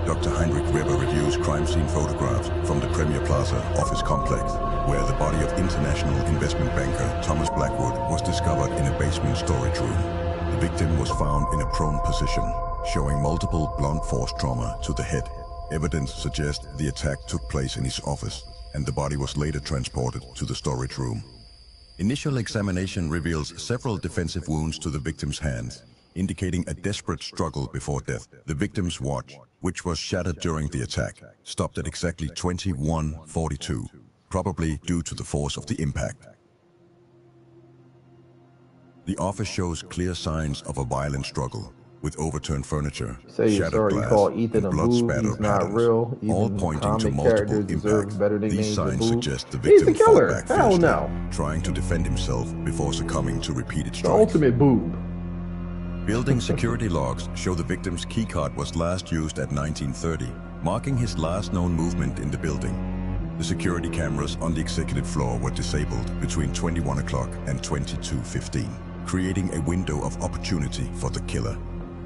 Dr. Heinrich Weber reviews crime scene photographs from the Premier Plaza office complex, where the body of international investment banker Thomas Blackwood was discovered in a basement storage room. The victim was found in a prone position, showing multiple blunt force trauma to the head. Evidence suggests the attack took place in his office, and the body was later transported to the storage room. Initial examination reveals several defensive wounds to the victim's hands, indicating a desperate struggle before death. The victim's watch, which was shattered during the attack, stopped at exactly 21:42, probably due to the force of the impact. The office shows clear signs of a violent struggle. with overturned furniture, Say you're shattered sorry, glass, call Ethan and a boob. blood-spatter He's not patterns, real. all Even pointing to comic multiple characters deserve impacts. better These nicknames than signs boob. suggest the He's the victim fought killer. back Hell fiercely, no. trying to defend himself before succumbing to repeated The strikes. ultimate boob. Building security logs show the victim's keycard was last used at 1930, marking his last known movement in the building. The security cameras on the executive floor were disabled between 21 o'clock and 22:15, creating a window of opportunity for the killer.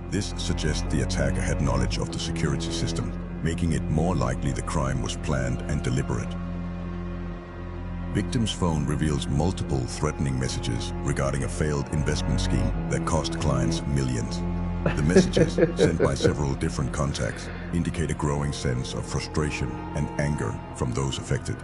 This suggests the attacker had knowledge of the security system, making it more likely the crime was planned and deliberate. Victim's phone reveals multiple threatening messages regarding a failed investment scheme that cost clients millions. The messages, sent by several different contacts, indicate a growing sense of frustration and anger from those affected.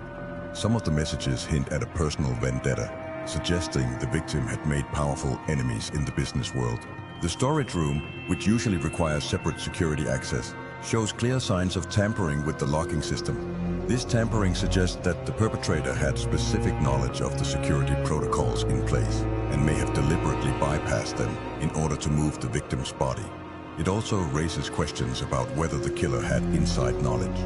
Some of the messages hint at a personal vendetta, suggesting the victim had made powerful enemies in the business world. The storage room, which usually requires separate security access, shows clear signs of tampering with the locking system. This tampering suggests that the perpetrator had specific knowledge of the security protocols in place and may have deliberately bypassed them in order to move the victim's body. It also raises questions about whether the killer had inside knowledge.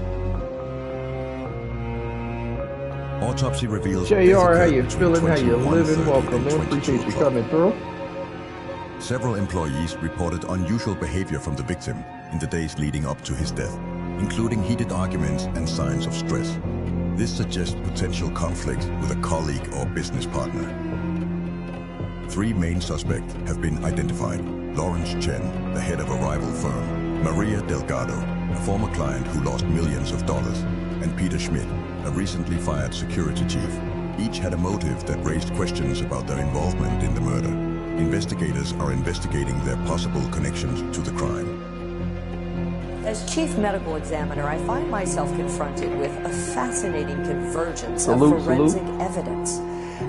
Autopsy reveals JR, how you feeling? How you living? Welcome in. Appreciate you coming through. Several employees reported unusual behavior from the victim in the days leading up to his death, including heated arguments and signs of stress. This suggests potential conflict with a colleague or business partner. 3 main suspects have been identified: Lawrence Chen, the head of a rival firm, Maria Delgado, a former client who lost millions of dollars, and Peter Schmidt, a recently fired security chief. Each had a motive that raised questions about their involvement in the murder. Investigators are investigating their possible connections to the crime. As chief medical examiner, I find myself confronted with a fascinating convergence of Salute, forensic salute. evidence.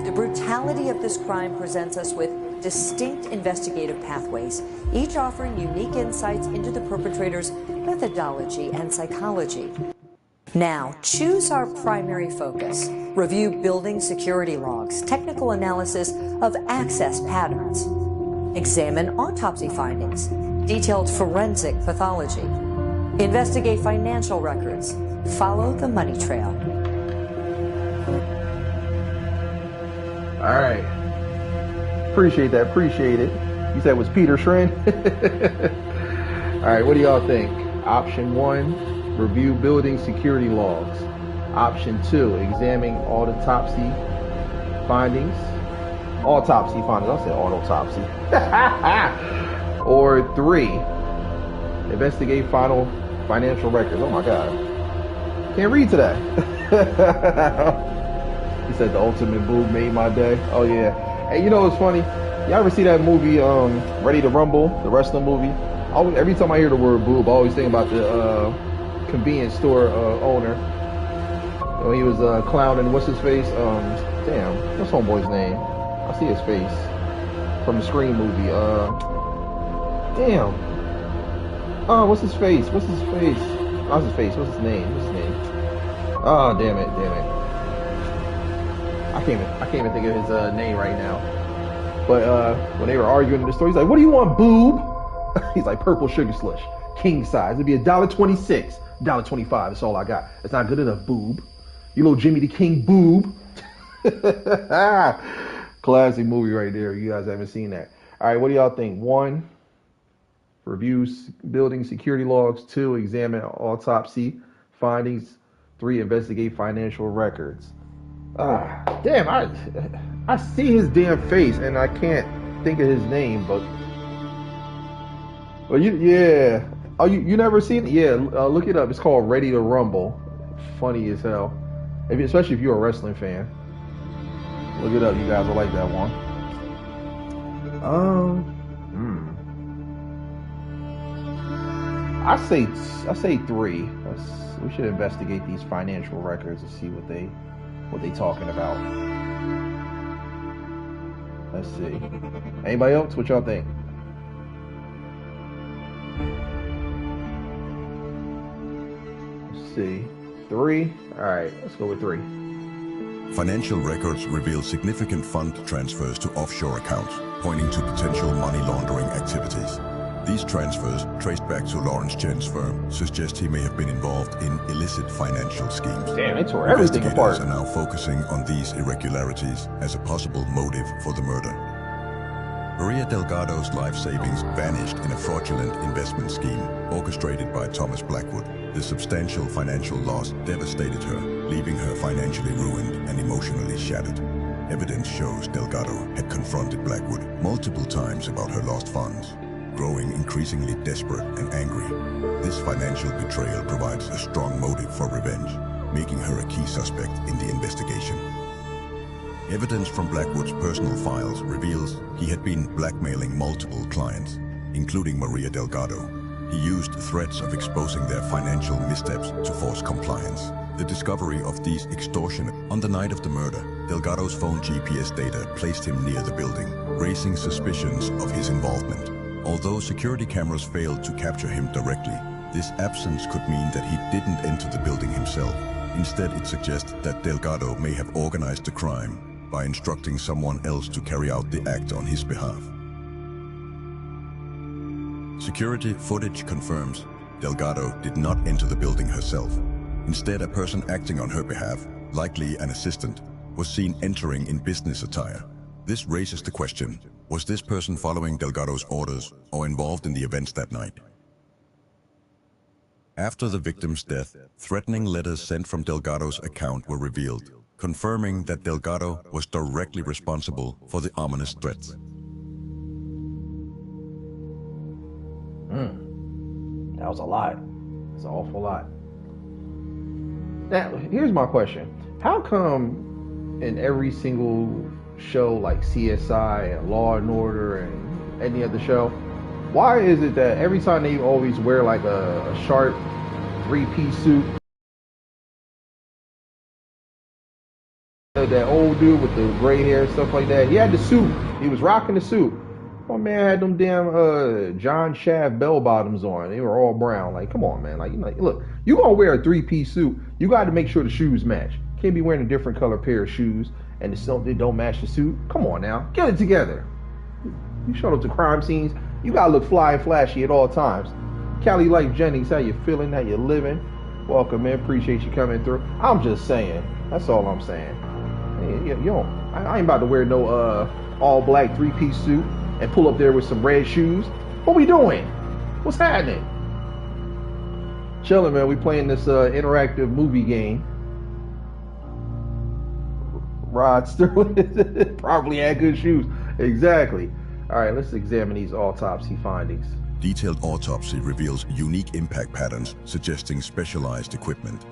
The brutality of this crime presents us with distinct investigative pathways, each offering unique insights into the perpetrator's methodology and psychology. Now, choose our primary focus. Review building security logs, technical analysis of access patterns. Examine autopsy findings, detailed forensic pathology. Investigate financial records. Follow the money trail. All right. Appreciate that. Appreciate it. You said it was Peter Schrin? All right. What do y'all think? Option 1, review building security logs. Option 2, examine autopsy findings. Autopsy findings. I said autopsy. Or 3, investigate financial records. Oh my God. Can't read today. He said the ultimate boob made my day. Oh yeah. Hey, you know what's funny? Y'all ever see that movie, Ready to Rumble, the wrestling movie? Every time I hear the word boob, I always think about the convenience store owner. When he was clowning, what's his face? Damn, what's homeboy's name? I see his face from the Scream movie. Damn. Oh, what's his face? What's his face? What's his face? What's his name? What's his name? Oh, damn it. I can't even think of his name right now. But when they were arguing in the store, he's like, "What do you want, boob?" He's like, "Purple sugar slush, king size. It'd be $1.26, $1.25. That's all I got. It's not good enough, boob. You little Jimmy the King boob." Classic movie right there. You guys haven't seen that. All right, what do y'all think? 1, review building security logs. 2, examine autopsy findings. 3, investigate financial records. Damn, I see his damn face and I can't think of his name, but well, yeah. Oh, you never seen it? Yeah, look it up. It's called Ready to Rumble. Funny as hell, especially if you're a wrestling fan. Look it up, you guys will like that one. I say 3. We should investigate these financial records and see what they talking about. Let's see. Anybody else? What y'all think? Let's see. 3. All right, let's go with 3. Financial records reveal significant fund transfers to offshore accounts, pointing to potential money laundering activities. These transfers, traced back to Lawrence Chen's firm, suggest he may have been involved in illicit financial schemes. Damn, they tore everything apart. Investigators are now focusing on these irregularities as a possible motive for the murder. Maria Delgado's life savings vanished in a fraudulent investment scheme orchestrated by Thomas Blackwood. The substantial financial loss devastated her, leaving her financially ruined and emotionally shattered. Evidence shows Delgado had confronted Blackwood multiple times about her lost funds, growing increasingly desperate and angry. This financial betrayal provides a strong motive for revenge, making her a key suspect in the investigation. Evidence from Blackwood's personal files reveals he had been blackmailing multiple clients, including Maria Delgado. He used threats of exposing their financial missteps to force compliance. The discovery of these extortionate on the night of the murder, Delgado's phone GPS data placed him near the building, raising suspicions of his involvement. Although security cameras failed to capture him directly, this absence could mean that he didn't enter the building himself. Instead, it suggests that Delgado may have organized the crime by instructing someone else to carry out the act on his behalf. Security footage confirms Delgado did not enter the building herself. Instead, a person acting on her behalf, likely an assistant, was seen entering in business attire. This raises the question, was this person following Delgado's orders or involved in the events that night? After the victim's death, threatening letters sent from Delgado's account were revealed, confirming that Delgado was directly responsible for the ominous threats. That was a lot. It's an awful lot. Now, here's my question. How come in every single show like CSI and Law and Order and any other show, why is it that every time they always wear like a sharp three-piece suit? That old dude with the gray hair and stuff like that, he had the suit. He was rocking the suit. My man had them damn John Shaft bell bottoms on. They were all brown. Like, come on, man. Like, look, you gonna wear a three-piece suit, you got to make sure the shoes match. Can't be wearing a different color pair of shoes and they don't match the suit. Come on now, get it together. You showed up to crime scenes, you gotta look fly and flashy at all times. Cali Life Jennings, how you feeling? How you living? Welcome, man. Appreciate you coming through. I'm just saying. That's all I'm saying. I ain't about to wear no all black three-piece suit and pull up there with some red shoes. What we doing? What's happening? Chilling, man. We playing this interactive movie game. Rod Sterling probably had good shoes. Exactly. All right, let's examine these autopsy findings. Detailed autopsy reveals unique impact patterns suggesting specialized equipment.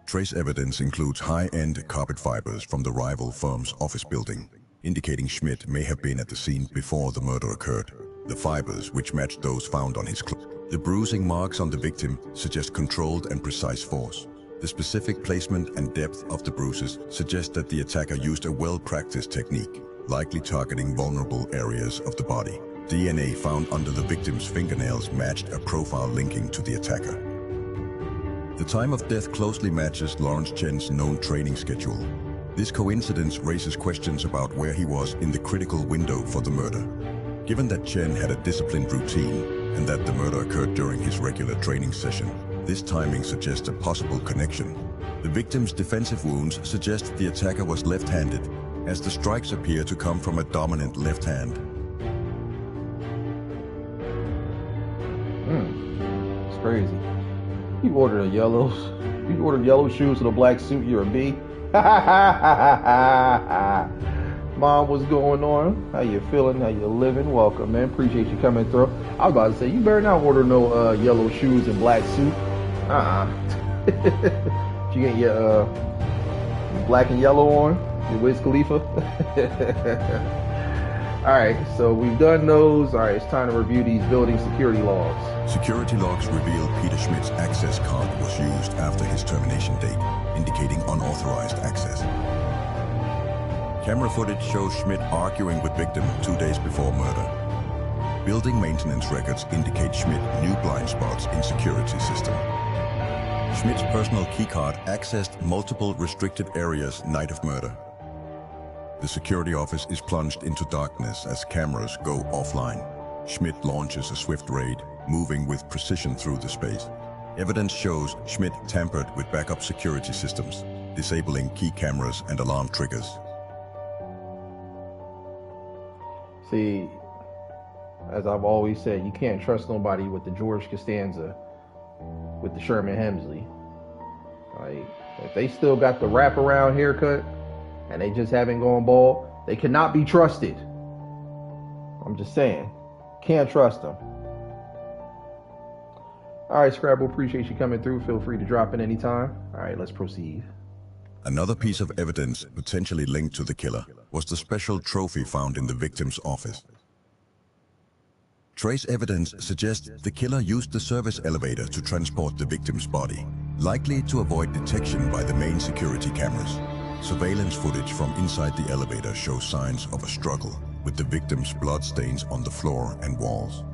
Trace evidence includes high-end carpet fibers from the rival firm's office building, indicating Schmidt may have been at the scene before the murder occurred. The fibers, which matched those found on his clothes. The bruising marks on the victim suggest controlled and precise force. The specific placement and depth of the bruises suggest that the attacker used a well-practiced technique, likely targeting vulnerable areas of the body. DNA found under the victim's fingernails matched a profile linking to the attacker. The time of death closely matches Lawrence Chen's known training schedule. This coincidence raises questions about where he was in the critical window for the murder. Given that Chen had a disciplined routine and that the murder occurred during his regular training session, this timing suggests a possible connection. The victim's defensive wounds suggest the attacker was left-handed, as the strikes appear to come from a dominant left hand. It's crazy. You ordered yellow shoes with a black suit, you're a B. Mom, what's going on? How you feeling? How you living? Welcome, man. Appreciate you coming through. I was about to say, you better not order no yellow shoes and black suit. You get your black and yellow on? Your Wiz Khalifa? Alright, so we've done those. Alright, it's time to review these building security logs. Security logs reveal Peter Schmidt's access card was used after his termination date, indicating unauthorized access. Camera footage shows Schmidt arguing with victim 2 days before murder. Building maintenance records indicate Schmidt knew blind spots in security system. Schmidt's personal keycard accessed multiple restricted areas night of murder. The security office is plunged into darkness as cameras go offline. Schmidt launches a swift raid, moving with precision through the space. Evidence shows Schmidt tampered with backup security systems, disabling key cameras and alarm triggers. See, as I've always said, you can't trust nobody with the George Costanza, with the Sherman Hemsley. Like, if they still got the wraparound haircut and they just haven't gone bald, they cannot be trusted. I'm just saying, can't trust them. All right, Scrabble, appreciate you coming through. Feel free to drop in anytime. All right, let's proceed. Another piece of evidence potentially linked to the killer was the special trophy found in the victim's office. Trace evidence suggests the killer used the service elevator to transport the victim's body, likely to avoid detection by the main security cameras. Surveillance footage from inside the elevator shows signs of a struggle, with the victim's bloodstains on the floor and walls.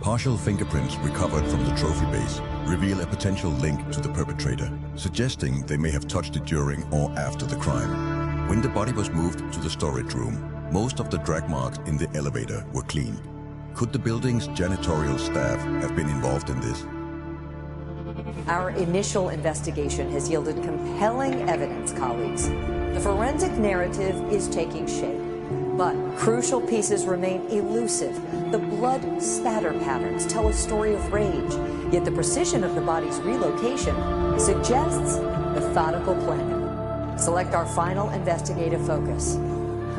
Partial fingerprints recovered from the trophy base reveal a potential link to the perpetrator, suggesting they may have touched it during or after the crime. When the body was moved to the storage room, most of the drag marks in the elevator were cleaned. Could the building's janitorial staff have been involved in this? Our initial investigation has yielded compelling evidence, colleagues. The forensic narrative is taking shape, but crucial pieces remain elusive. The blood spatter patterns tell a story of rage, yet the precision of the body's relocation suggests methodical planning. Select our final investigative focus.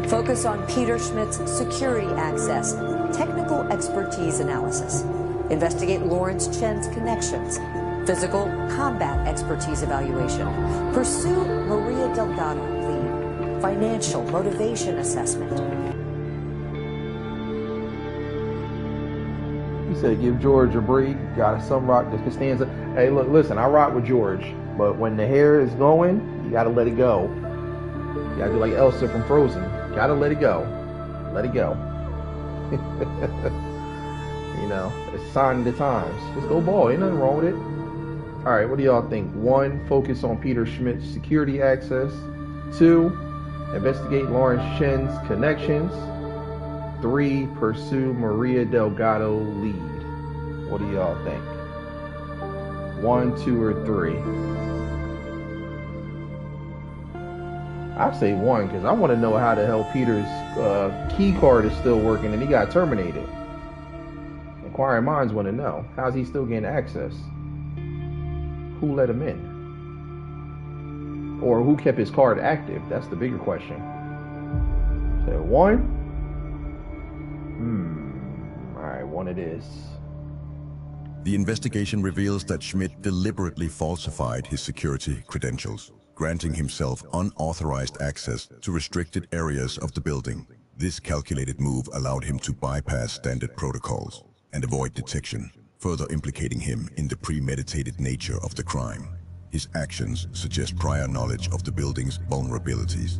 Focus on Peter Schmidt's security access, technical expertise analysis. Investigate Lawrence Chen's connections, physical combat expertise evaluation. Pursue Maria Delgado lead, financial motivation assessment. You said give George a break, gotta some rock the Costanza. Hey, look, listen, I rock with George, but when the hair is going, you gotta let it go. You gotta do like Elsa from Frozen. Gotta let it go. Let it go. You know, it's a sign of the times. Just go bald. Ain't nothing wrong with it. All right, what do y'all think? 1, focus on Peter Schmidt's security access. 2, investigate Lawrence Chen's connections. 3, pursue Maria Delgado lead. What do y'all think? 1, 2, or 3? I say 1 because I want to know how the hell Peter's key card is still working and he got terminated. Inquiring minds want to know, how's he still getting access? Who let him in? Or who kept his card active? That's the bigger question. So 1? Alright, 1 it is. The investigation reveals that Schmidt deliberately falsified his security credentials, granting himself unauthorized access to restricted areas of the building. This calculated move allowed him to bypass standard protocols and avoid detection, further implicating him in the premeditated nature of the crime. His actions suggest prior knowledge of the building's vulnerabilities.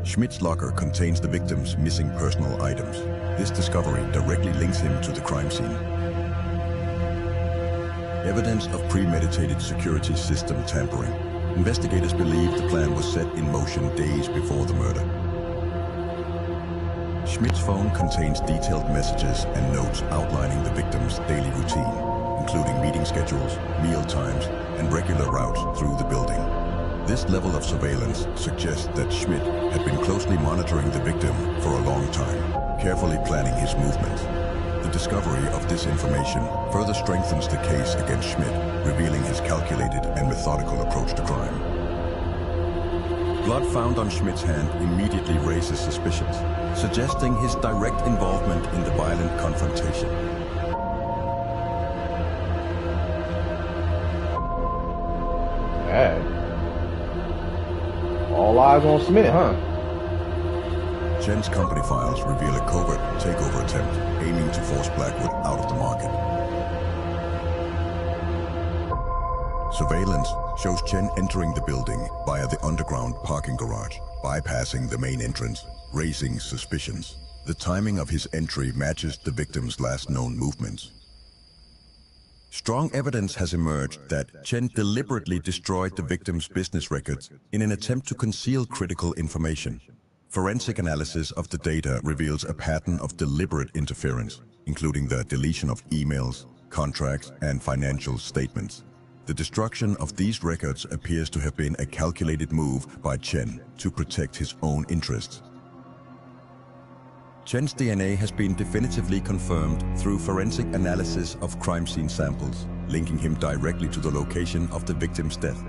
Schmidt's locker contains the victim's missing personal items. This discovery directly links him to the crime scene. Evidence of premeditated security system tampering. Investigators believe the plan was set in motion days before the murder. Schmidt's phone contains detailed messages and notes outlining the victim's daily routine, including meeting schedules, meal times, and regular routes through the building. This level of surveillance suggests that Schmidt had been closely monitoring the victim for a long time, carefully planning his movements. The discovery of this information further strengthens the case against Schmidt, revealing his calculated and methodical approach to crime. Blood found on Schmidt's hand immediately raises suspicions, suggesting his direct involvement in the violent confrontation. Hey. All eyes on Schmidt, huh? Chen's company files reveal a covert takeover attempt aiming to force Blackwood out of the market. Surveillance shows Chen entering the building via the underground parking garage, bypassing the main entrance, raising suspicions. The timing of his entry matches the victim's last known movements. Strong evidence has emerged that Chen deliberately destroyed the victim's business records in an attempt to conceal critical information. Forensic analysis of the data reveals a pattern of deliberate interference, including the deletion of emails, contracts, and financial statements. The destruction of these records appears to have been a calculated move by Chen to protect his own interests. Chen's DNA has been definitively confirmed through forensic analysis of crime scene samples, linking him directly to the location of the victim's death.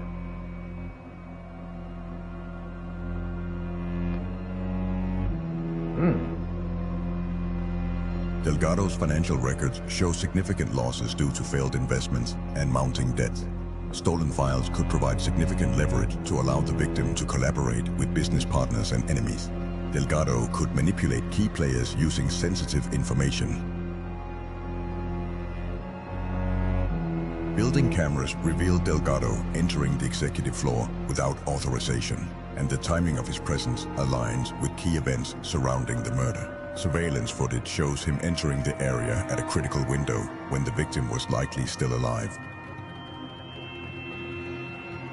Delgado's financial records show significant losses due to failed investments and mounting debts. Stolen files could provide significant leverage to allow the victim to collaborate with business partners and enemies. Delgado could manipulate key players using sensitive information. Building cameras revealed Delgado entering the executive floor without authorization, and the timing of his presence aligns with key events surrounding the murder. Surveillance footage shows him entering the area at a critical window when the victim was likely still alive.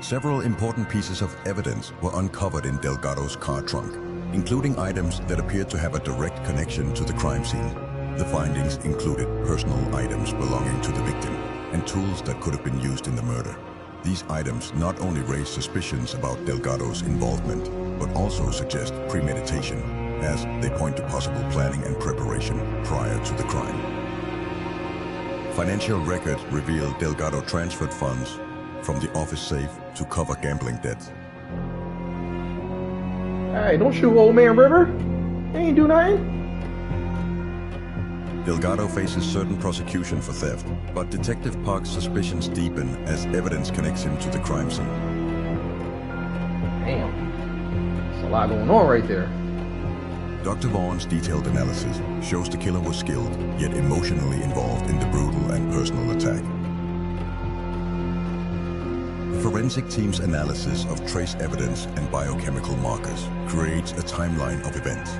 Several important pieces of evidence were uncovered in Delgado's car trunk, including items that appeared to have a direct connection to the crime scene. The findings included personal items belonging to the victim and tools that could have been used in the murder. These items not only raise suspicions about Delgado's involvement, but also suggest premeditation, as they point to possible planning and preparation prior to the crime. Financial records reveal Delgado transferred funds from the office safe to cover gambling debts. Hey, don't shoot old man River. He ain't do nothing. Delgado faces certain prosecution for theft, but Detective Park's suspicions deepen as evidence connects him to the crime scene. Damn. There's a lot going on right there. Dr. Vaughn's detailed analysis shows the killer was skilled, yet emotionally involved in the brutal and personal attack. The forensic team's analysis of trace evidence and biochemical markers creates a timeline of events.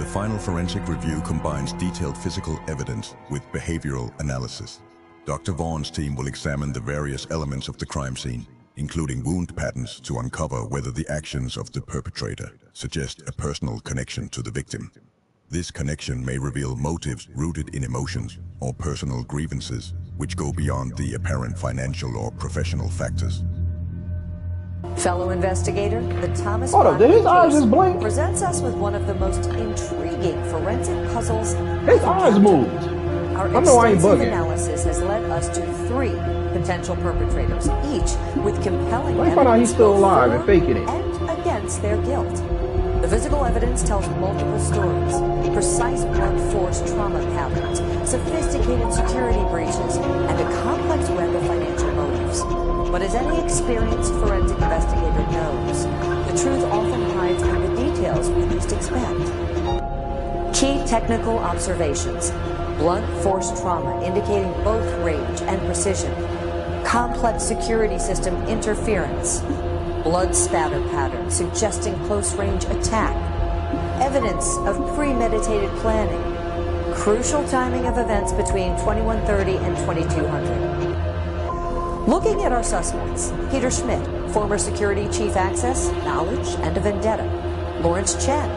The final forensic review combines detailed physical evidence with behavioral analysis. Dr. Vaughn's team will examine the various elements of the crime scene, including wound patterns, to uncover whether the actions of the perpetrator suggest a personal connection to the victim. This connection may reveal motives rooted in emotions or personal grievances, which go beyond the apparent financial or professional factors. Fellow investigator, the Thomas Hold up, did his eyes just blink? presents us with one of the most intriguing forensic puzzles. His eyes moved. Our I know I ain't extensive bugging. analysis has led us to 3 potential perpetrators, each with compelling Let me find out he's evidence still both alive for and faking it. and against their guilt. The physical evidence tells multiple stories: precise blunt force trauma patterns, sophisticated security breaches, and a complex web of financial motives. But as any experienced forensic investigator knows, the truth often hides in the details we least expect. Key technical observations: blunt force trauma indicating both range and precision, complex security system interference, blood spatter pattern suggesting close-range attack, evidence of premeditated planning, crucial timing of events between 2130 and 2200. Looking at our suspects: Peter Schmidt, former security chief access, knowledge, and a vendetta; Lawrence Chen,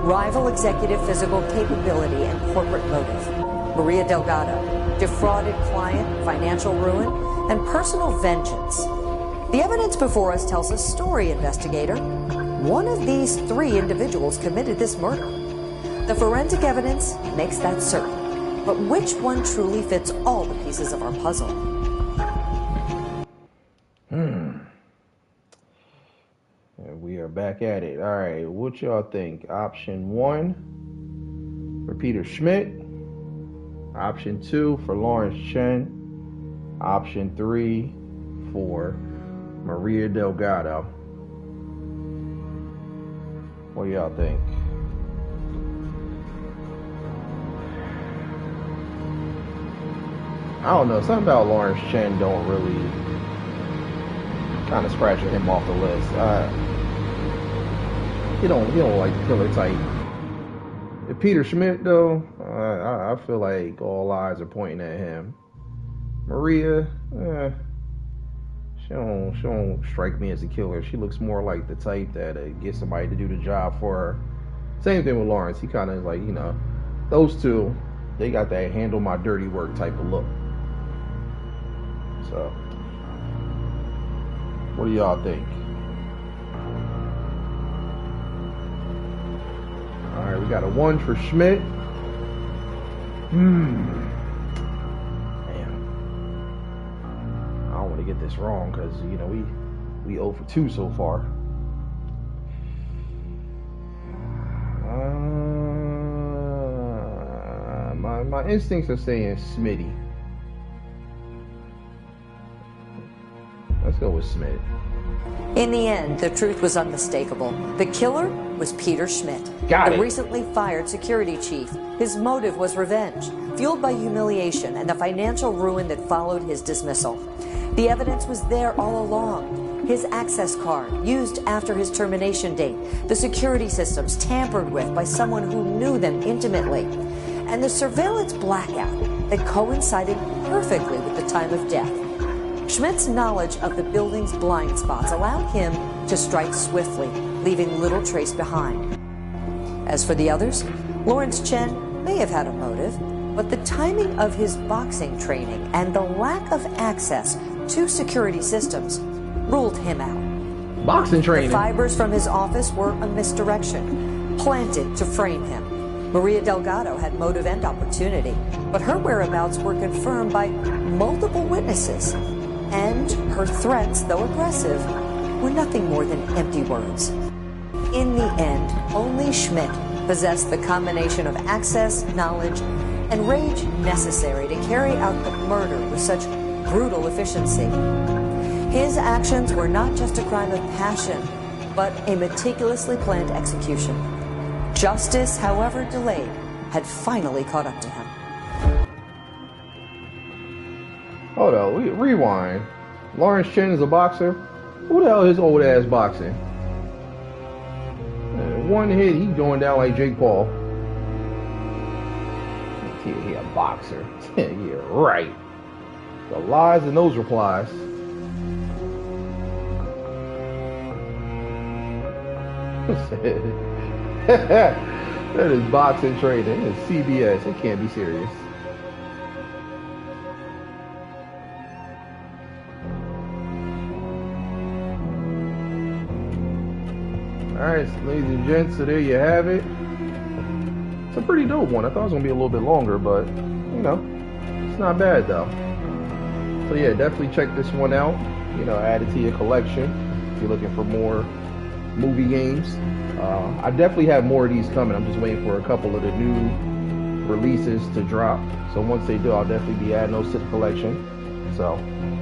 rival executive physical capability and corporate motive; Maria Delgado, defrauded client, financial ruin, and personal vengeance. The evidence before us tells a story, investigator. One of these 3 individuals committed this murder. The forensic evidence makes that certain. But which one truly fits all the pieces of our puzzle? And we are back at it. All right, what y'all think? Option 1 for Peter Schmidt. Option 2 for Lawrence Chen. Option 3 for Maria Delgado. What do y'all think? I don't know. Something about Lawrence Chen don't really kind of scratching him off the list. He don't like killer type Peter Schmidt, though, I feel like all eyes are pointing at him. Maria, she don't strike me as a killer. She looks more like the type that gets somebody to do the job for her. Same thing with Lawrence. He kind of like, those two, they got that handle my dirty work type of look. So, what do y'all think? All right, we got a 1 for Schmidt. Man, I don't want to get this wrong because we 0 for 2 so far. My instincts are saying Smitty. Let's go with Schmidt. In the end, the truth was unmistakable. The killer was Peter Schmidt, the recently fired security chief. His motive was revenge, fueled by humiliation and the financial ruin that followed his dismissal. The evidence was there all along. His access card, used after his termination date, the security systems tampered with by someone who knew them intimately, and the surveillance blackout that coincided perfectly with the time of death. Schmidt's knowledge of the building's blind spots allowed him to strike swiftly, leaving little trace behind. As for the others, Lawrence Chen may have had a motive, but the timing of his boxing training and the lack of access to security systems ruled him out. Boxing training? The fibers from his office were a misdirection, planted to frame him. Maria Delgado had motive and opportunity, but her whereabouts were confirmed by multiple witnesses. And her threats, though aggressive, were nothing more than empty words. In the end, only Schmidt possessed the combination of access, knowledge, and rage necessary to carry out the murder with such brutal efficiency. His actions were not just a crime of passion, but a meticulously planned execution. Justice, however delayed, had finally caught up to him. Hold on, rewind. Lawrence Chen is a boxer? Who the hell is old ass boxing? One hit, he going down like Jake Paul. He a boxer. Yeah, right. The lies and those replies. That is boxing training. It's CBS. It can't be serious. Alright, ladies and gents, so there you have it. It's a pretty dope one. I thought it was going to be a little bit longer, but, it's not bad, though. So, yeah, definitely check this one out. Add it to your collection if you're looking for more movie games. I definitely have more of these coming. I'm just waiting for a couple of the new releases to drop. So once they do, I'll definitely be adding those to the collection. So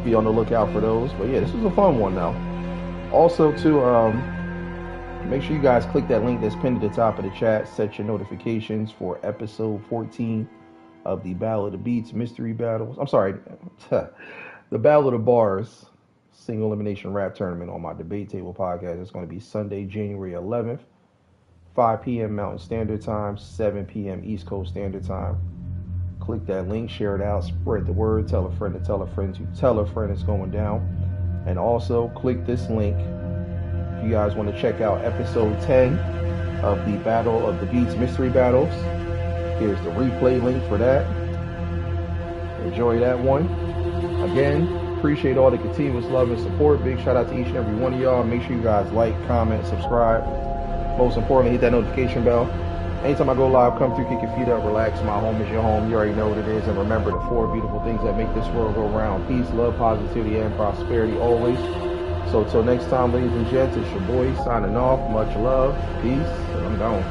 be on the lookout for those. But yeah, this was a fun one though. Also too, make sure you guys click that link that's pinned at the top of the chat. Set your notifications for episode 14 of the Battle of the Beats Mystery Battles. I'm sorry, the Battle of the Bars Single Elimination Rap Tournament on my Debate Table podcast. It's going to be Sunday, January 11th, 5 p.m. Mountain Standard Time, 7 p.m. East Coast Standard Time. Click that link, share it out, spread the word, tell a friend to tell a friend to tell a friend it's going down. And also click this link if you guys want to check out episode 10 of the Battle of the Beats Mystery Battles. Here's the replay link for that. Enjoy that one. Again, appreciate all the continuous love and support. Big shout out to each and every one of y'all. Make sure you guys like, comment, subscribe. Most importantly, hit that notification bell. Anytime I go live, come through, kick your feet up, relax. My home is your home. You already know what it is. And remember the 4 beautiful things that make this world go round. Peace, love, positivity, and prosperity always. So till next time, ladies and gents, it's your boy signing off. Much love. Peace. And I'm gone.